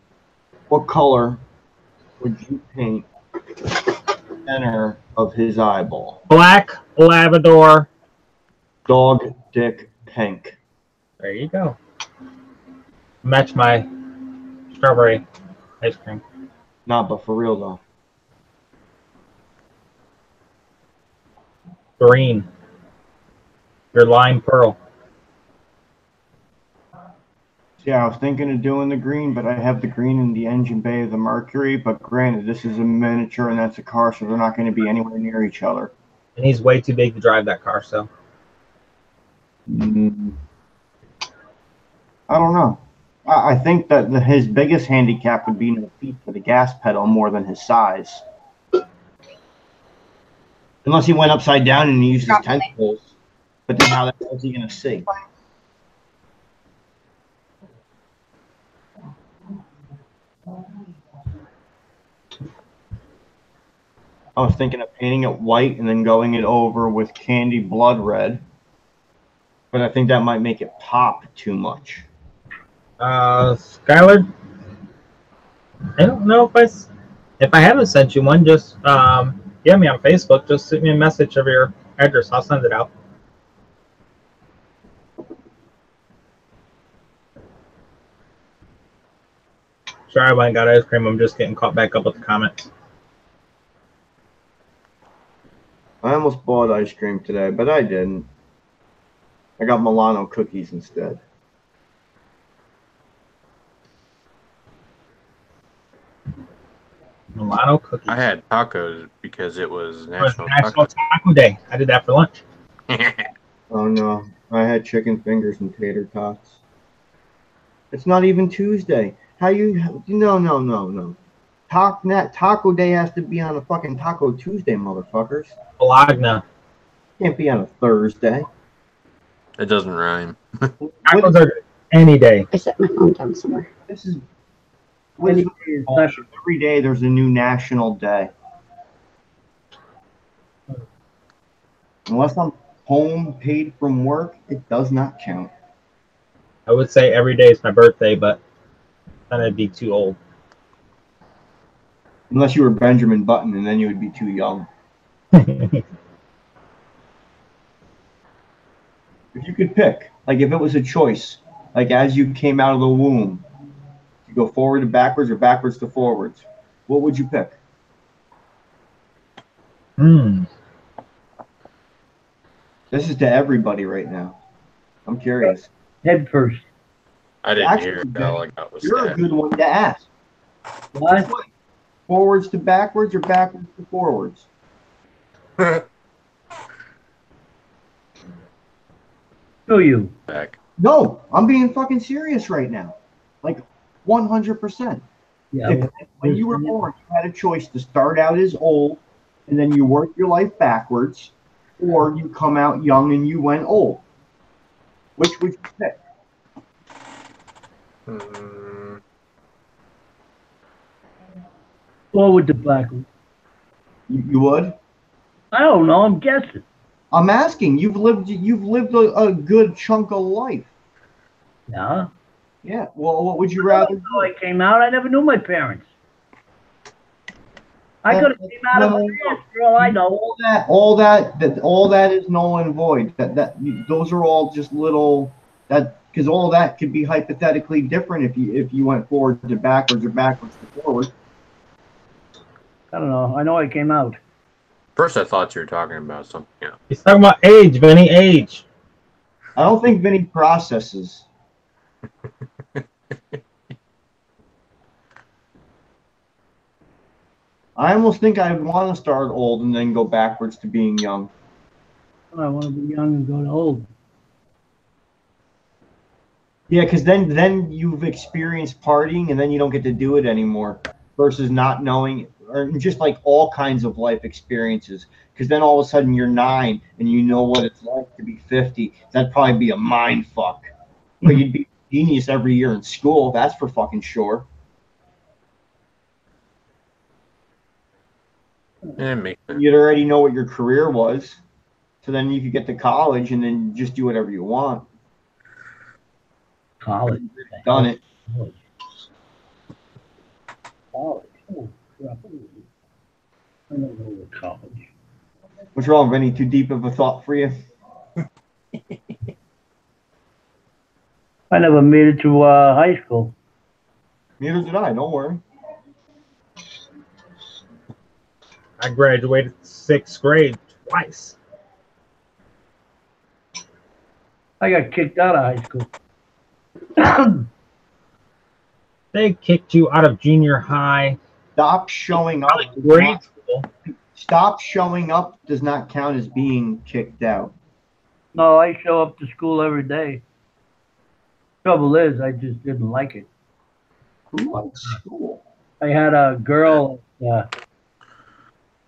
What color would you paint the center of his eyeball? Black Labrador. Dog dick pink. There you go. Match my strawberry ice cream. Nah, but for real though. Green. Your lime pearl. Yeah, I was thinking of doing the green, but I have the green in the engine bay of the Mercury. But granted, this is a miniature and that's a car, so they're not going to be anywhere near each other. And he's way too big to drive that car, so. I don't know. I think that his biggest handicap would be no feet for the gas pedal more than his size. Unless he went upside down and he used his tentacles. But then how the hell is he going to see? I was thinking of painting it white and then going it over with candy blood red. But I think that might make it pop too much. Skylar, I don't know if I haven't sent you one, just get me on Facebook. Just send me a message of your address. I'll send it out. Sorry, I went and got ice cream. I'm just getting caught back up with the comments. I almost bought ice cream today, but I didn't. I got Milano cookies instead. Milano cookies. I had tacos because it was National National Taco Day. I did that for lunch. Oh no, I had chicken fingers and tater tots. It's not even Tuesday. How you? No. Taco Day has to be on a fucking Taco Tuesday, motherfuckers. Bologna. Can't be on a Thursday. It doesn't rhyme. Tacos are any day. I set my phone down somewhere. This is every day there's a new national day. Unless I'm home paid from work, it does not count. I would say every day is my birthday, but then I'd be too old. Unless you were Benjamin Button, and then you would be too young. If you could pick, like if it was a choice, like as you came out of the womb, you go forward to backwards or backwards to forwards, what would you pick? This is to everybody right now. I'm curious. Head first. I didn't Actually, hear it. All I got was You're a that. good one to ask. What? Forwards to backwards or backwards to forwards? Who you? Back. No, I'm being fucking serious right now. Like 100%. Yeah. When you were born, you had a choice to start out as old and then you work your life backwards, or you come out young and you went old. Which would you pick? Forward to backward. You would? I don't know. I'm guessing. I'm asking. You've lived a good chunk of life. Yeah. Yeah. Well, what would you rather How do? I came out, I never knew my parents. I could have came out of my ass for all I know. All that is null and void. Those are all just little because all that could be hypothetically different if you went forward to backwards or backwards to forward. I don't know. I know I came out. First, I thought you were talking about something else. He's talking about age, Vinny, age. I don't think Vinny processes. I almost think I want to start old and then go backwards to being young. I want to be young and go to old. Yeah, because then you've experienced partying and then you don't get to do it anymore. Versus not knowing, or just like all kinds of life experiences. Because then all of a sudden you're 9 and you know what it's like to be 50. That'd probably be a mind fuck. But you'd be a genius every year in school. That's for fucking sure. You'd already know what your career was. So then you could get to college and then just do whatever you want. College. Done it. College. Oh, crap. I don't know what college. What's wrong, Vinny? Too deep of a thought for you? I never made it to high school. Neither did I. Don't worry. I graduated 6th grade twice. I got kicked out of high school. They kicked you out of junior high. Stop showing up. Grade school. Stop showing up does not count as being kicked out. No, I show up to school every day. Trouble is, I just didn't like it. Who likes school? I had a girl.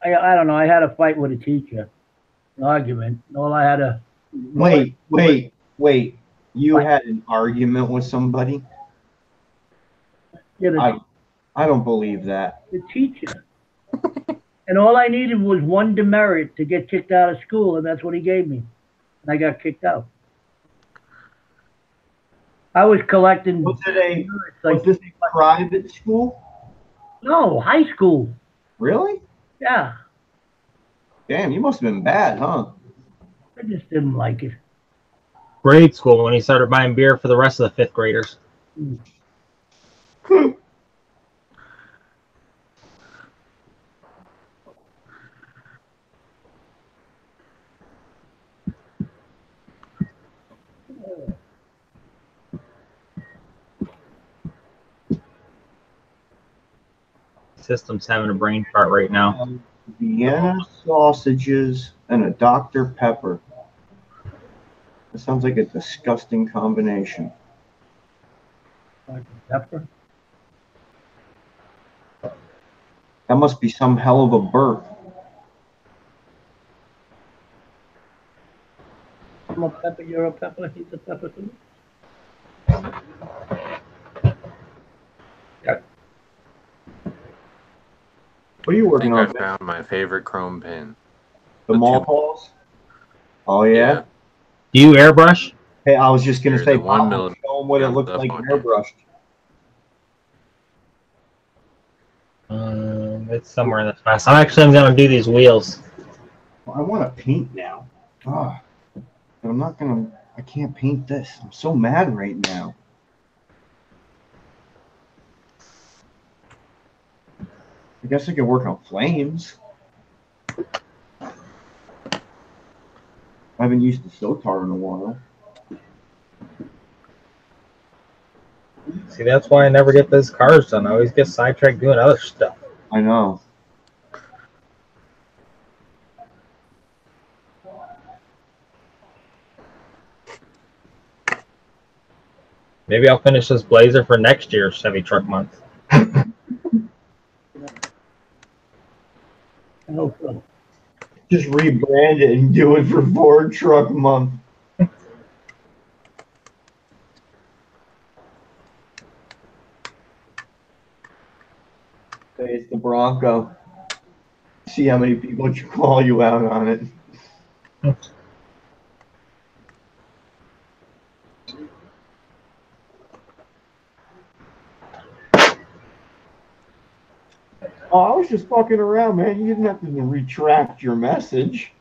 I don't know. I had a fight with a teacher, an argument. All I had to. Wait. You had an argument with somebody? Yeah, I don't believe that. the teacher. And all I needed was one demerit to get kicked out of school, and that's what he gave me. And I got kicked out. I was collecting. Was like, this a private school? no, high school. Really? Yeah, Damn, you must have been bad, huh? I just didn't like it. Grade school when he started buying beer for the rest of the 5th graders. System's having a brain fart right now. Vienna sausages and a Dr. Pepper. That sounds like a disgusting combination. Dr. Pepper. must be some hell of a burp. I'm a pepper, you're a pepper, he's a pepper too. What are you I working think I on? found my favorite chrome pin. The the mall two- balls? Oh, yeah? Do you airbrush? Hey, I was just going to Here, say, the 1 Bob, millimeter show 'em what it comes looks up like on here. airbrushed. It's somewhere in this mess. I'm going to do these wheels. Well, I want to paint now. Ah, but I'm not going to, I can't paint this. I'm so mad right now. I guess I could work on flames. I haven't used the Sotar in a while. See, that's why I never get those cars done. I always get sidetracked doing other stuff. I know. Maybe I'll finish this Blazer for next year's Chevy Truck Month. I hope so. Just rebrand it and do it for Ford Truck Month. Say it's the Bronco. See how many people call you out on it. Oh, I was just fucking around, man. You didn't have to retract your message.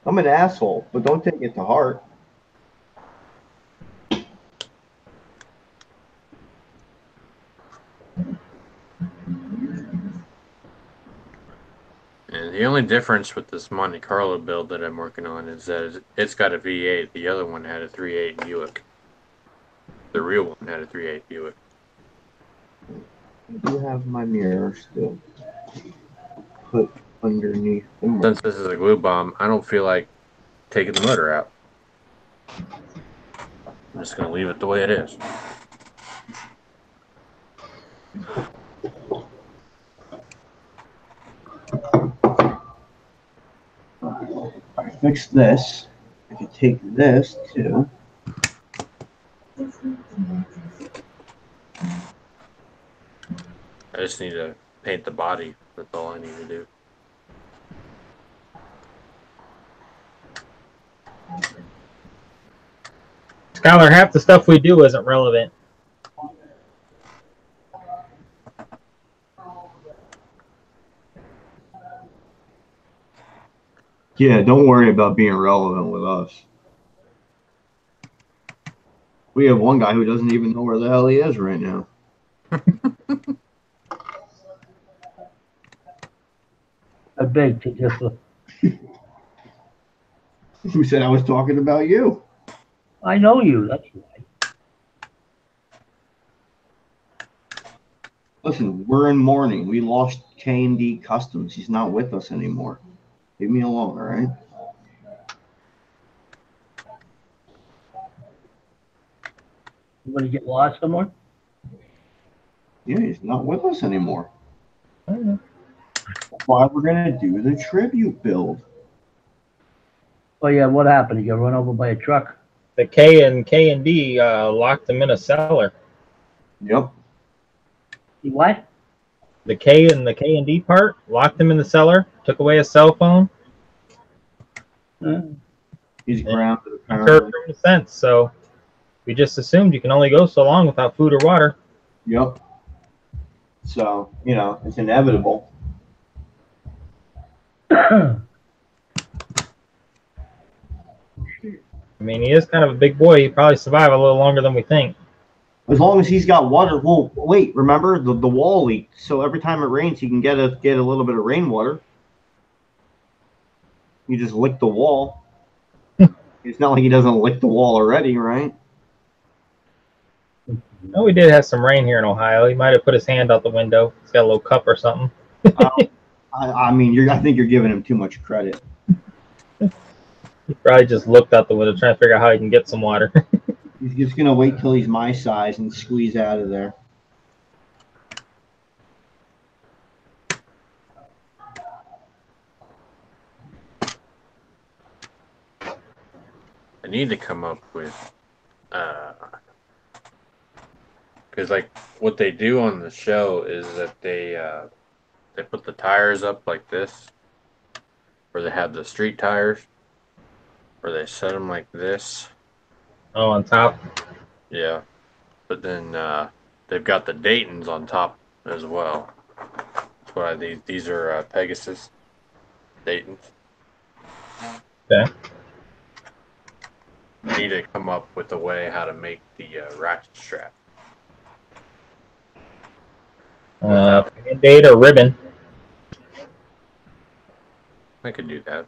I'm an asshole, but don't take it to heart. And the only difference with this Monte Carlo build that I'm working on is that it's got a V8. The other one had a 3.8 Buick. The real one had a 3.8 Buick. I do have my mirror still put underneath the motor. Since this is a glue bomb, I don't feel like taking the motor out. I'm just going to leave it the way it is. I fixed this. I could take this too. I just need to paint the body. That's all I need to do. Skylar, half the stuff we do isn't relevant. Yeah, don't worry about being relevant with us. We have one guy who doesn't even know where the hell he is right now. I beg to differ. Who said I was talking about you? I know you, that's why. Listen, we're in mourning. We lost K&D Customs. He's not with us anymore. Leave me alone, all right? You gonna get lost somewhere? Yeah, he's not with us anymore. That's why we're going to do the tribute build. Oh yeah, what happened? You got run over by a truck? The K&D locked him in a cellar. Yep. You what? The K&D part locked him in the cellar, took away his cell phone. He's grounded, Heard apparently. from the fence, so we just assumed you can only go so long without food or water. Yep. So, you know, it's inevitable. I mean, he is kind of a big boy. He'd probably survive a little longer than we think. As long as he's got water. Well, wait, remember the wall leaked. So every time it rains, he can get a little bit of rainwater. You just lick the wall. It's not like he doesn't lick the wall already, right? No, we did have some rain here in Ohio. He might have put his hand out the window. He's got a little cup or something. I mean, I think you're giving him too much credit. He probably just looked out the window trying to figure out how he can get some water. He's just gonna wait till he's my size and squeeze out of there. I need to come up with, because like what they do on the show is that they put the tires up like this, or they have the street tires, or they set them like this. Oh, on top. Yeah, but then they've got the Daytons on top as well. That's why these are Pegasus Daytons. Okay. I need to come up with a way how to make the ratchet strap. Band-aid or ribbon. I could do that.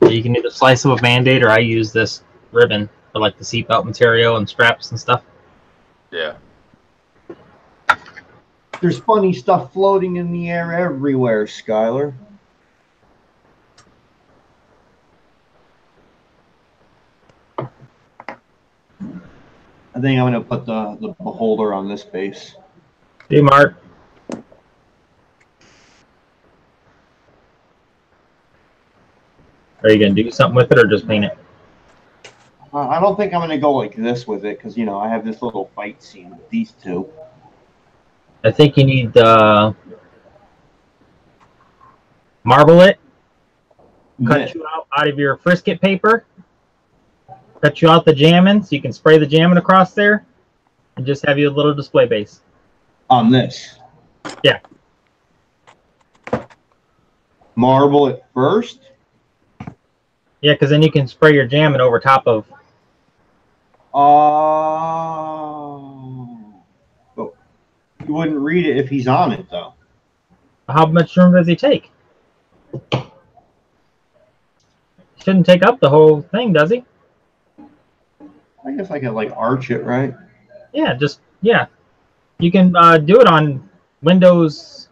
You can either slice of a Band-Aid, or I use this ribbon for like the seatbelt material and straps and stuff. Yeah. There's funny stuff floating in the air everywhere, Skylar. I think I'm going to put the beholder on this base. Hey, Mark. Are you going to do something with it or just paint it? I don't think I'm going to go like this with it because, you know, I have this little fight scene with these two. I think you need marble it, cut you out of your frisket paper, cut you out the jamming so you can spray the jamming across there, and just have you a little display base. On this? Yeah. Marble it first? Yeah, because then you can spray your jamming over top of. But you wouldn't read it if he's on it, though. How much room does he take? Shouldn't take up the whole thing, does he? I guess I could, like, arch it, right? Yeah, yeah. You can do it on Windows,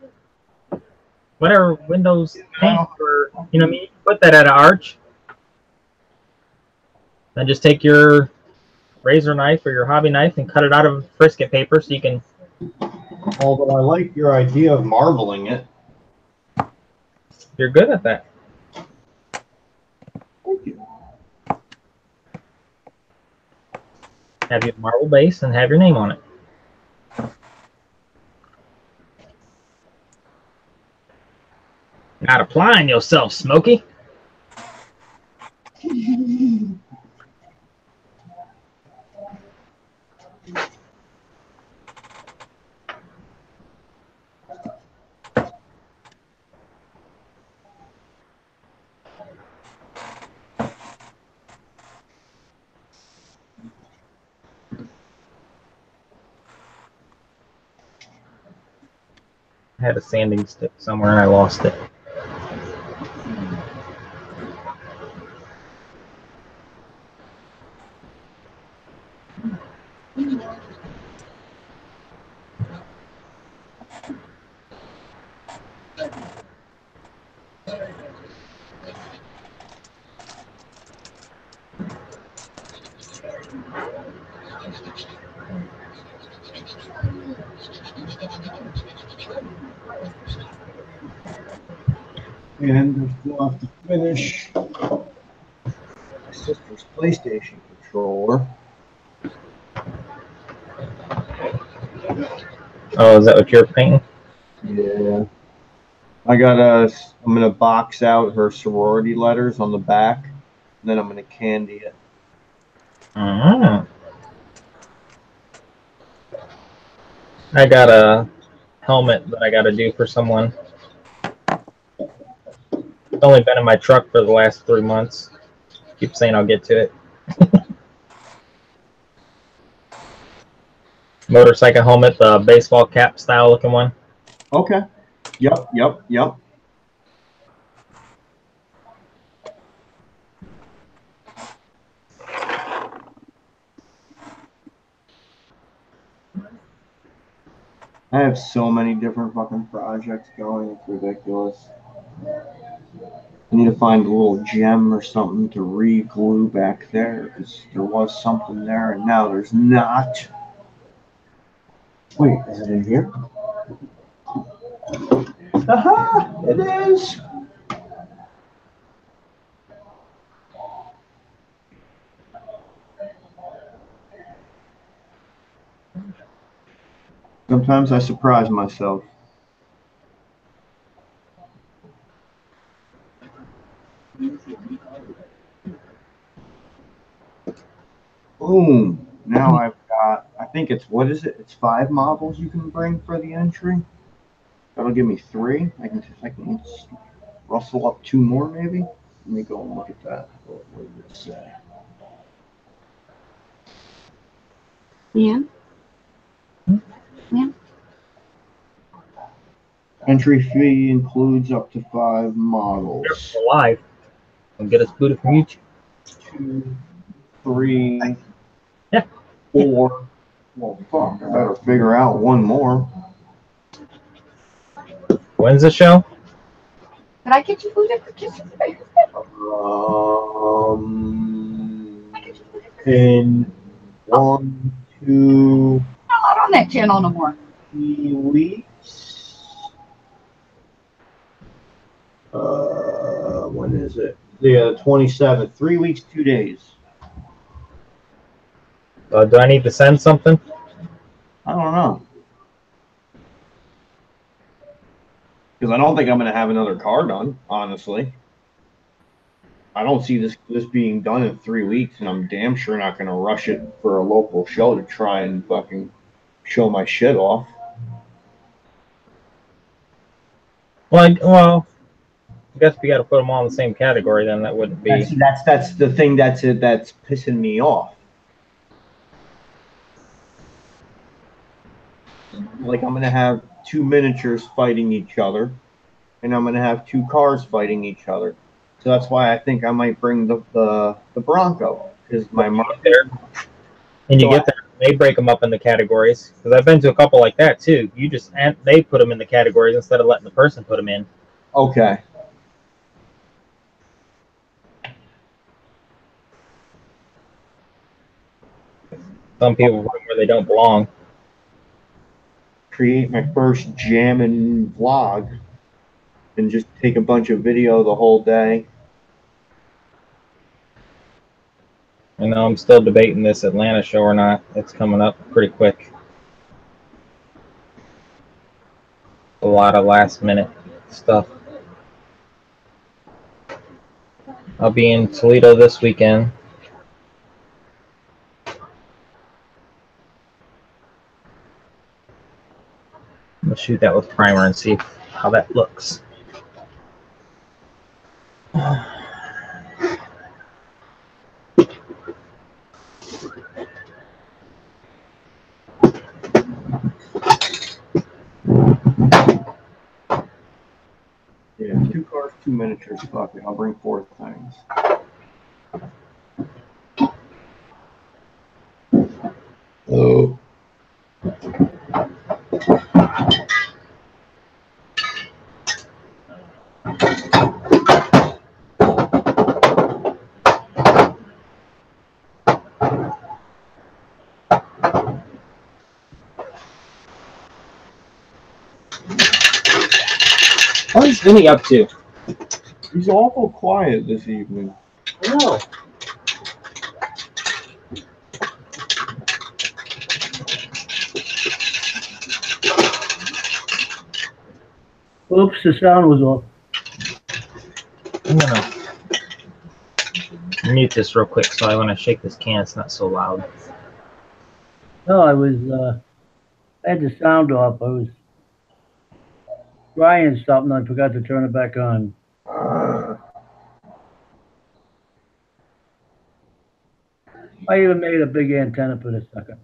whatever, Windows Paint, or, you know what I mean? Put that at an arch. Then just take your razor knife or your hobby knife and cut it out of frisket paper so you can. Although I like your idea of marbling it. You're good at that. Thank you. Have your marble base and have your name on it. Not applying yourself, Smokey. I had a sanding stick somewhere and I lost it. And I still have to finish my sister's PlayStation controller. Oh, is that what you're painting? Yeah. I'm gonna box out her sorority letters on the back, and then I'm gonna candy it. I got a helmet that I got to do for someone. It's only been in my truck for the last 3 months. Keep saying I'll get to it. Motorcycle helmet, the baseball cap style looking one. Okay. Yep. I have so many different fucking projects going, it's ridiculous. I need to find a little gem or something to re-glue back there, because there was something there and now there's not. Wait, is it in here? Aha! It is! Sometimes I surprise myself. Boom. Now I've got, I think it's, what is it? It's 5 models you can bring for the entry. That'll give me 3. I can rustle up 2 more maybe. Let me go and look at that. What does it say? Yeah. Yeah. Entry fee includes up to 5 models. Live. And get us booted from YouTube. 2, 3, Yeah. 4. Well, fuck, I better figure out 1 more. When's the show? Did I get you food at the kitchen today? In 1, 2, I'm not on that channel no more. 3 weeks. When is it? The 27th. 3 weeks, 2 days. Do I need to send something? I don't know. Because I don't think I'm going to have another car done, honestly. I don't see this being done in 3 weeks, and I'm damn sure not going to rush it for a local show to try and fucking show my shit off. Well, I guess we got to put them all in the same category. Then that wouldn't be. That's the thing that's pissing me off. Like, I'm going to have 2 miniatures fighting each other, and I'm going to have 2 cars fighting each other. So that's why I think I might bring the Bronco, because my market. And you get there, they break them up into categories. Because I've been to a couple like that too. They put them in the categories instead of letting the person put them in. Okay. Some people put them where they don't belong. Create my first jamming vlog and just take a bunch of video the whole day. I know I'm still debating this Atlanta show or not. It's coming up pretty quick. A lot of last minute stuff. I'll be in Toledo this weekend. I'm gonna shoot that with primer and see how that looks. Yeah, 2 cars, 2 miniatures. Fuck it, I'll bring 4 things. Oh. What is Vinny up to? He's awful quiet this evening. I know. Oops, the sound was off. I'm gonna mute this real quick so when I shake this can it's not so loud. No, I had the sound off. I was trying something. I forgot to turn it back on. I even made a big antenna for this sucker.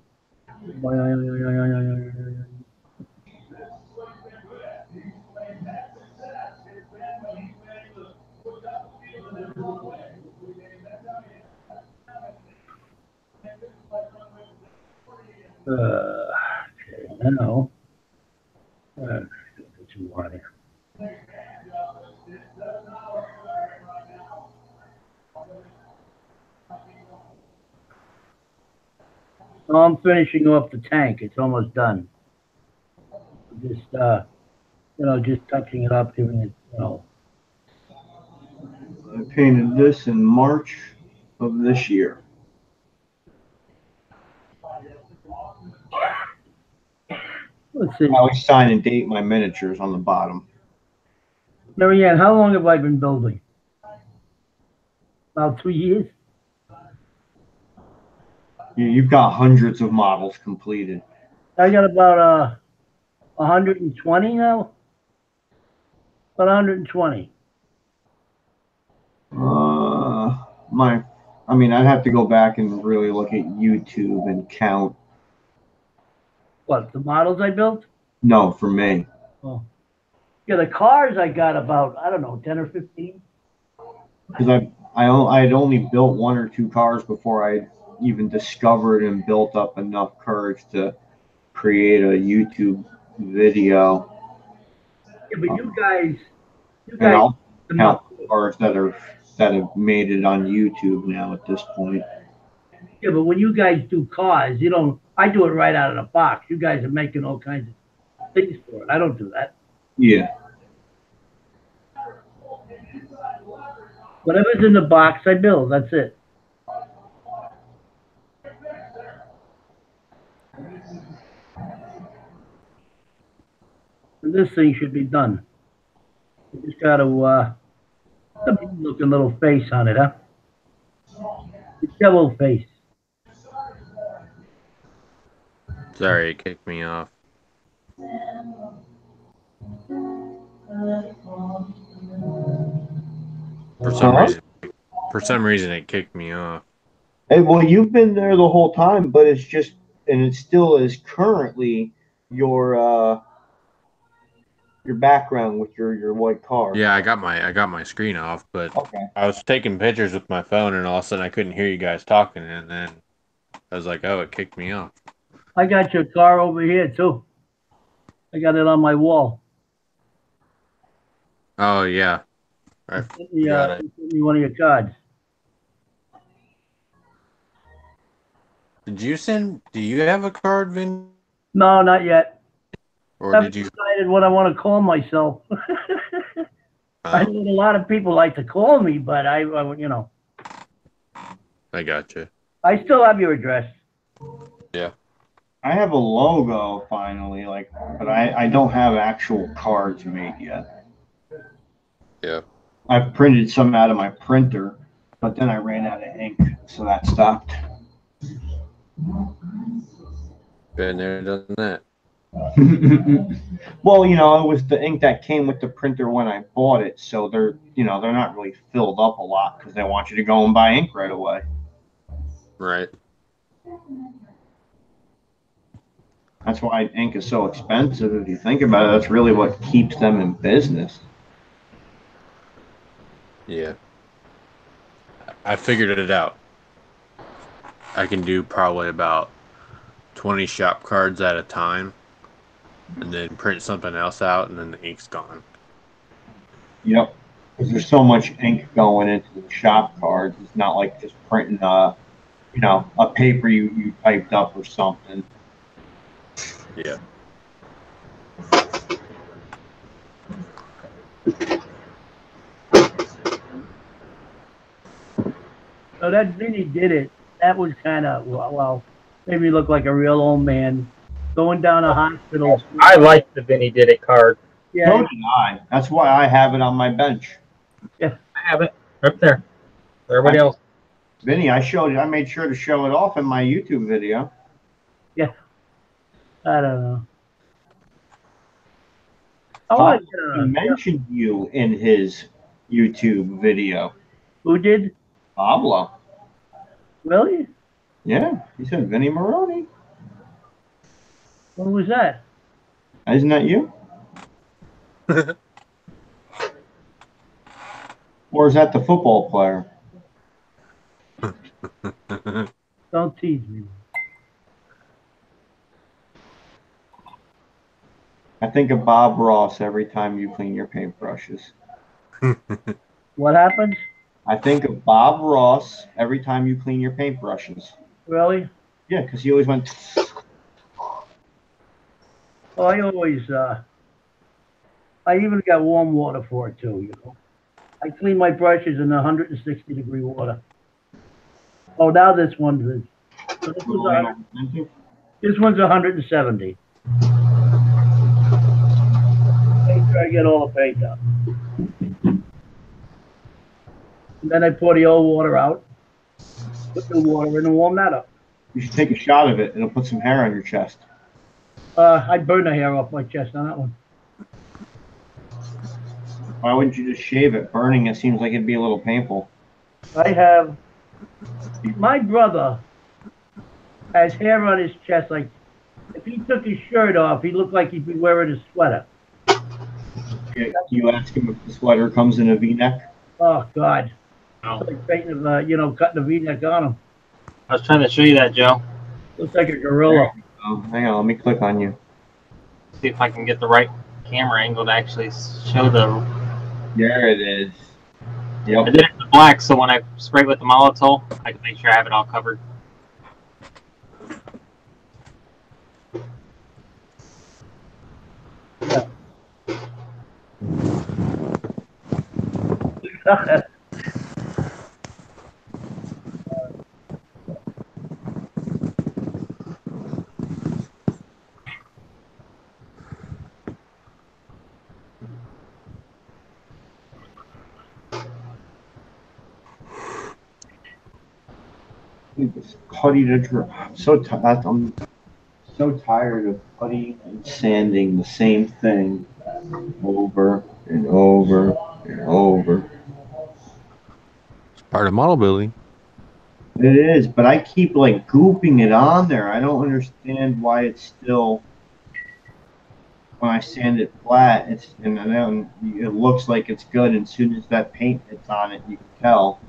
Okay, now, get some water. So I'm finishing off the tank. It's almost done. Just, just touching it up, giving it, I painted this in March of this year. Let's see. I always sign and date my miniatures on the bottom. Marianne, how long have I been building? About 2 years? You've got hundreds of models completed. I got about 120 now. About 120. I mean, I'd have to go back and really look at YouTube and count. What, the models I built? No, for me. Oh. Yeah, the cars I got about, I don't know, 10 or 15. Because I had only built 1 or 2 cars before I even discovered and built up enough courage to create a YouTube video. Yeah, but you guys And I'll count the cars that have made it on YouTube now at this point. Yeah, but when you guys do cars, you don't. I do it right out of the box. You guys are making all kinds of things for it. I don't do that. Yeah. Whatever's in the box, I build. That's it. And this thing should be done. You just got to some looking little face on it, huh? The devil face. Sorry, it kicked me off. For some reason, it kicked me off. Hey, well, you've been there the whole time, but it's just, and it still is currently your background with your white car. Yeah, I got my screen off, but Okay. I was taking pictures with my phone, and all of a sudden I couldn't hear you guys talking, and then I was like, "Oh, it kicked me off." I got your car over here too. I got it on my wall. Oh yeah, I Send me, got it. send me one of your cards. Do you have a card, Vin? No, not yet. Or I haven't did you? decided what I want to call myself. I know a lot of people like to call me, but I you know. I got you. I still have your address. Yeah. I have a logo finally, but I don't have actual cards made yet. Yeah. I've printed some out of my printer, but then I ran out of ink, so that stopped. Been there, done that. Well, it was the ink that came with the printer when I bought it, so they're not really filled up a lot because they want you to go and buy ink right away. Right. That's why ink is so expensive. If you think about it, that's really what keeps them in business. Yeah. I figured it out. I can do probably about 20 shop cards at a time, and then print something else out, and then the ink's gone. Yep. Because there's so much ink going into the shop cards. It's not like just printing a paper you typed up or something. Yeah. So that Vinny did it. That was kind of, well, made me look like a real old man going down a hospital. I like the Vinny Did It card. Yeah, So did I. That's why I have it on my bench. I have it right there. Everybody else. Vinny, I made sure to show it off in my YouTube video. I don't know. He mentioned you in his YouTube video. Who did? Pablo. Really? Yeah, he said Vinny Maroney. When was that? Isn't that you? Or is that the football player? Don't tease me. I think of Bob Ross every time you clean your paintbrushes. What happened? I think of Bob Ross every time you clean your paintbrushes. Really? Yeah, because he always went. Well, I always, I even got warm water for it too, I clean my brushes in 160-degree water. Oh, now this one's, so this one's 170. after I get all the paint up. And then I pour the old water out, put new water in, and warm that up. You should take a shot of it. It'll put some hair on your chest. I'd burn the hair off my chest on that one. Why wouldn't you just shave it? Burning it seems like it'd be a little painful. My brother has hair on his chest. Like, if he took his shirt off, he looked like he'd be wearing a sweater. You ask him if the sweater comes in a V-neck? Oh, God. Oh. It's like painting, cutting a V-neck on him. I was trying to show you that, Joe. Looks like a gorilla. Oh, hang on, let me click on you. See if I can get the right camera angle to actually show the. There it is. I Yep. did it in black, so when I spray with the Molotov, I can make sure I have it all covered. It's putty to dry. I'm so tired of putty and sanding the same thing over and over and over. It's part of model building. It is, but I keep like gooping it on there. I don't understand why it's still. When I sand it flat, and then it looks like it's good. And as soon as that paint hits on it, you can tell.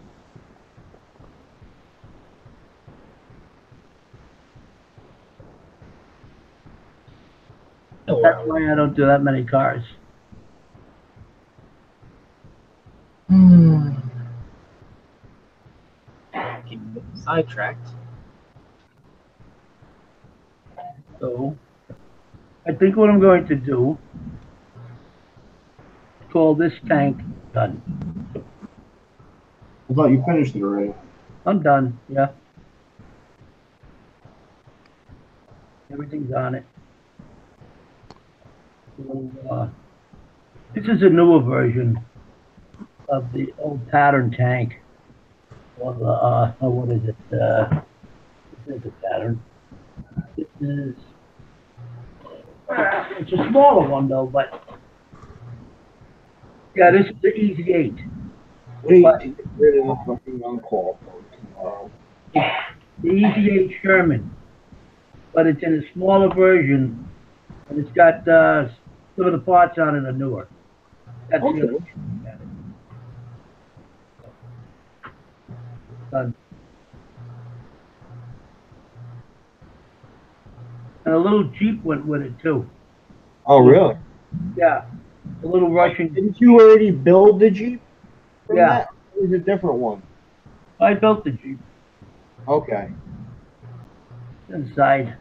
That's why I don't do that many cars. Keep sidetracked. So, I think what I'm going to do is call this tank done. I thought you finished it already. I'm done, yeah. Everything's on it. So, this is a newer version of the old pattern tank. Or the, what is it? This is a pattern. This is, it's a smaller one though, but yeah, this is the Easy 8. Wait, get rid of the fucking on-call tomorrow. The Easy 8 Sherman, but it's in a smaller version, and it's got some of the parts on it are newer. That's Okay. the other done. And a little Jeep went with it too. Oh, really? Yeah, a little Russian. Didn't you already build the Jeep? From Yeah. that? Or was it a different one? I built the Jeep Okay. inside.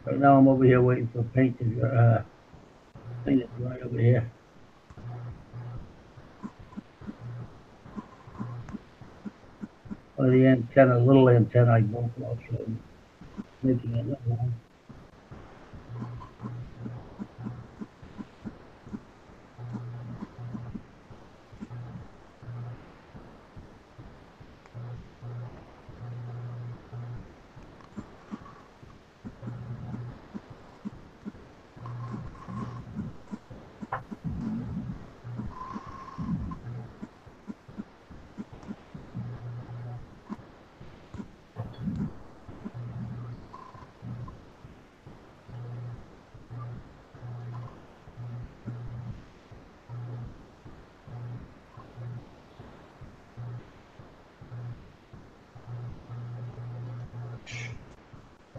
Right now I'm over here waiting for paint to paint it right over here. One of the antenna, little antenna I built off, so I'm making another one.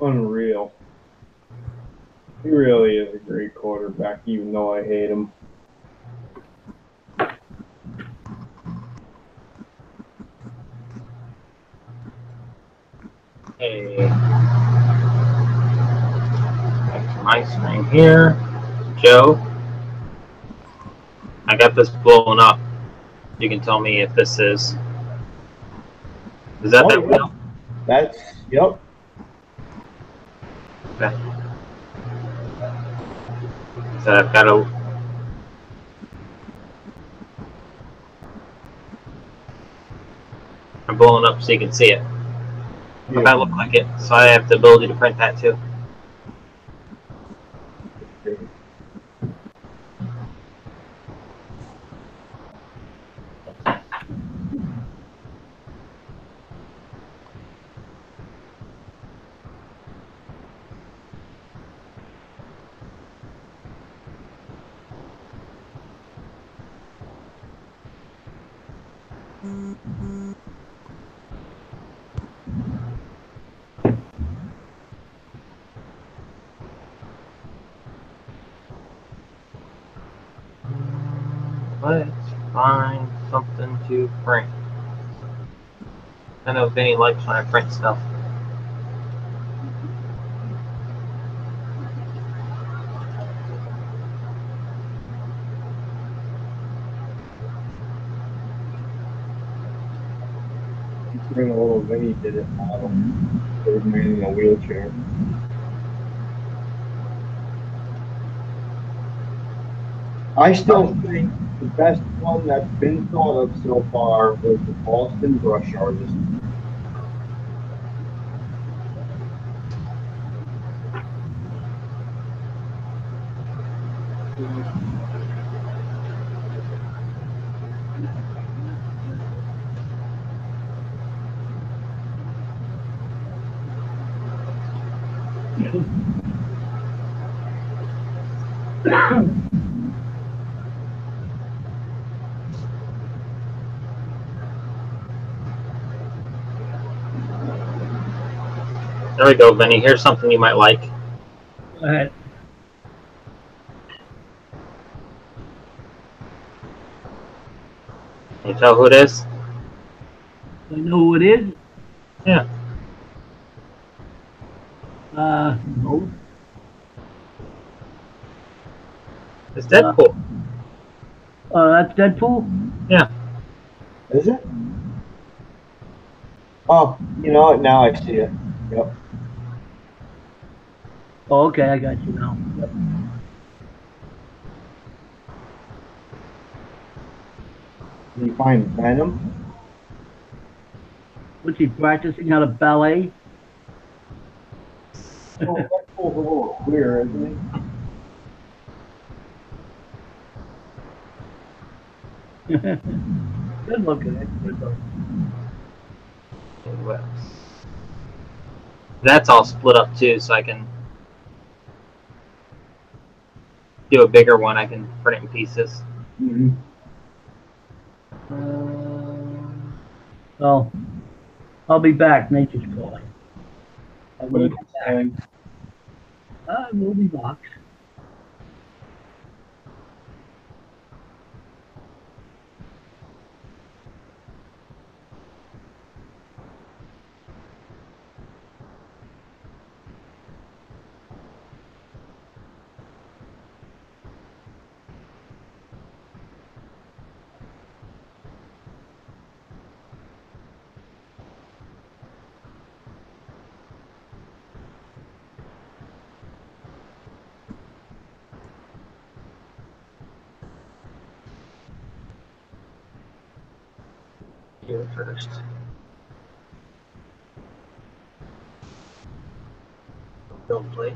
Unreal. He really is a great quarterback, even though I hate him. Hey. Back to my screen here. Joe, I got this blown up. You can tell me if this is. Is that that wheel? That's, yep. Okay. So I've got to. I'm blowing up so you can see it. Yeah. If I look like it, so I have the ability to print that too. Let's find something to print. I know Vinny likes when I print stuff. Bring a little Vinny did it model. Third man in a wheelchair. I still think the best one that's been thought of so far was the Boston Brush Artist. There we go, Vinny. Here's something you might like. Go ahead. Can you tell who it is? I know who it is? Yeah. No. It's Deadpool. That's Deadpool? Yeah. Is it? Oh, you know what? Now I see it. Yep. Oh, okay, I got you now. Yep. Can you find Venom? Was he practicing how to ballet? Oh, Deadpool's a little queer, isn't he? Good looking. Good looking. That's all split up too, so I can do a bigger one. I can print it in pieces. Mm-hmm. Well, I'll be back. Nature's calling. I will be back. I will be back. Here first. Build plate.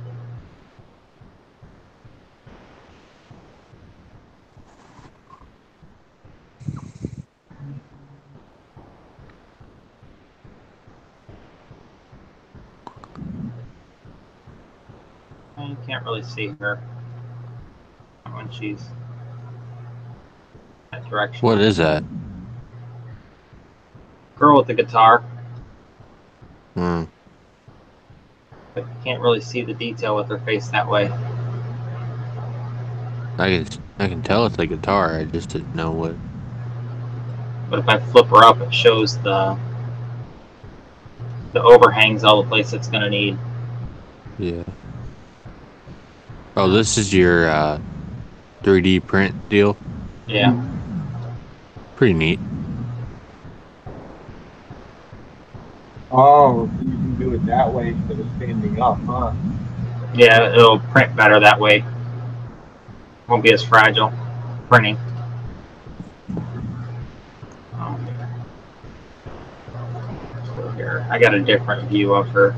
You can't really see her when she's that direction. What is that? Girl with the guitar, Hmm. but you can't really see the detail with her face that way. I can tell it's a guitar. I just didn't know what. But if I flip her up, it shows the overhangs all the place it's gonna need. Yeah. Oh, this is your 3D print deal. Yeah. Pretty neat. Oh, you can do it that way instead of standing up, huh? Yeah, it'll print better that way. Won't be as fragile printing. So here, I got a different view of her.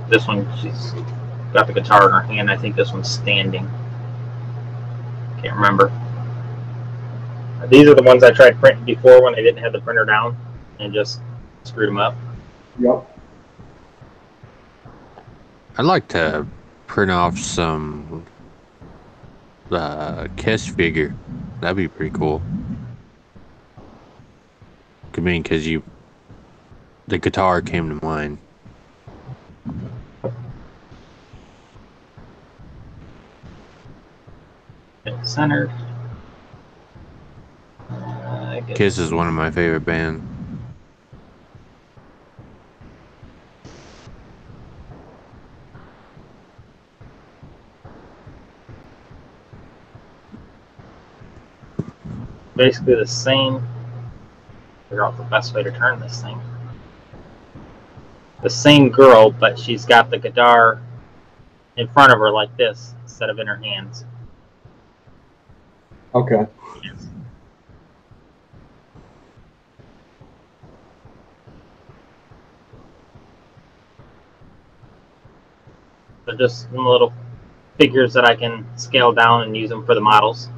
This one, she's got the guitar in her hand. I think this one's standing. Can't remember. These are the ones I tried printing before when I didn't have the printer down and just screwed them up. Yep. I'd like to print off some Kiss figure. That'd be pretty cool. I mean, because the guitar came to mind. It's centered. Kiss is one of my favorite bands. Basically the same. Figure out the best way to turn this thing. The same girl, but she's got the guitar in front of her like this instead of in her hands. Okay. They're just little figures that I can scale down and use them for the models.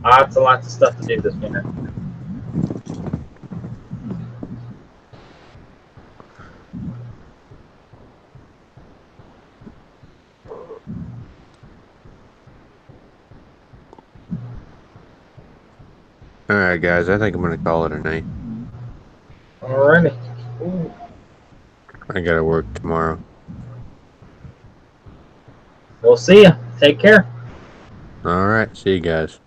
Lots and lots of stuff to do this winter. Alright, guys, I think I'm going to call it a night. Alrighty. I gotta work tomorrow. We'll see ya. Take care. Alright, see you guys.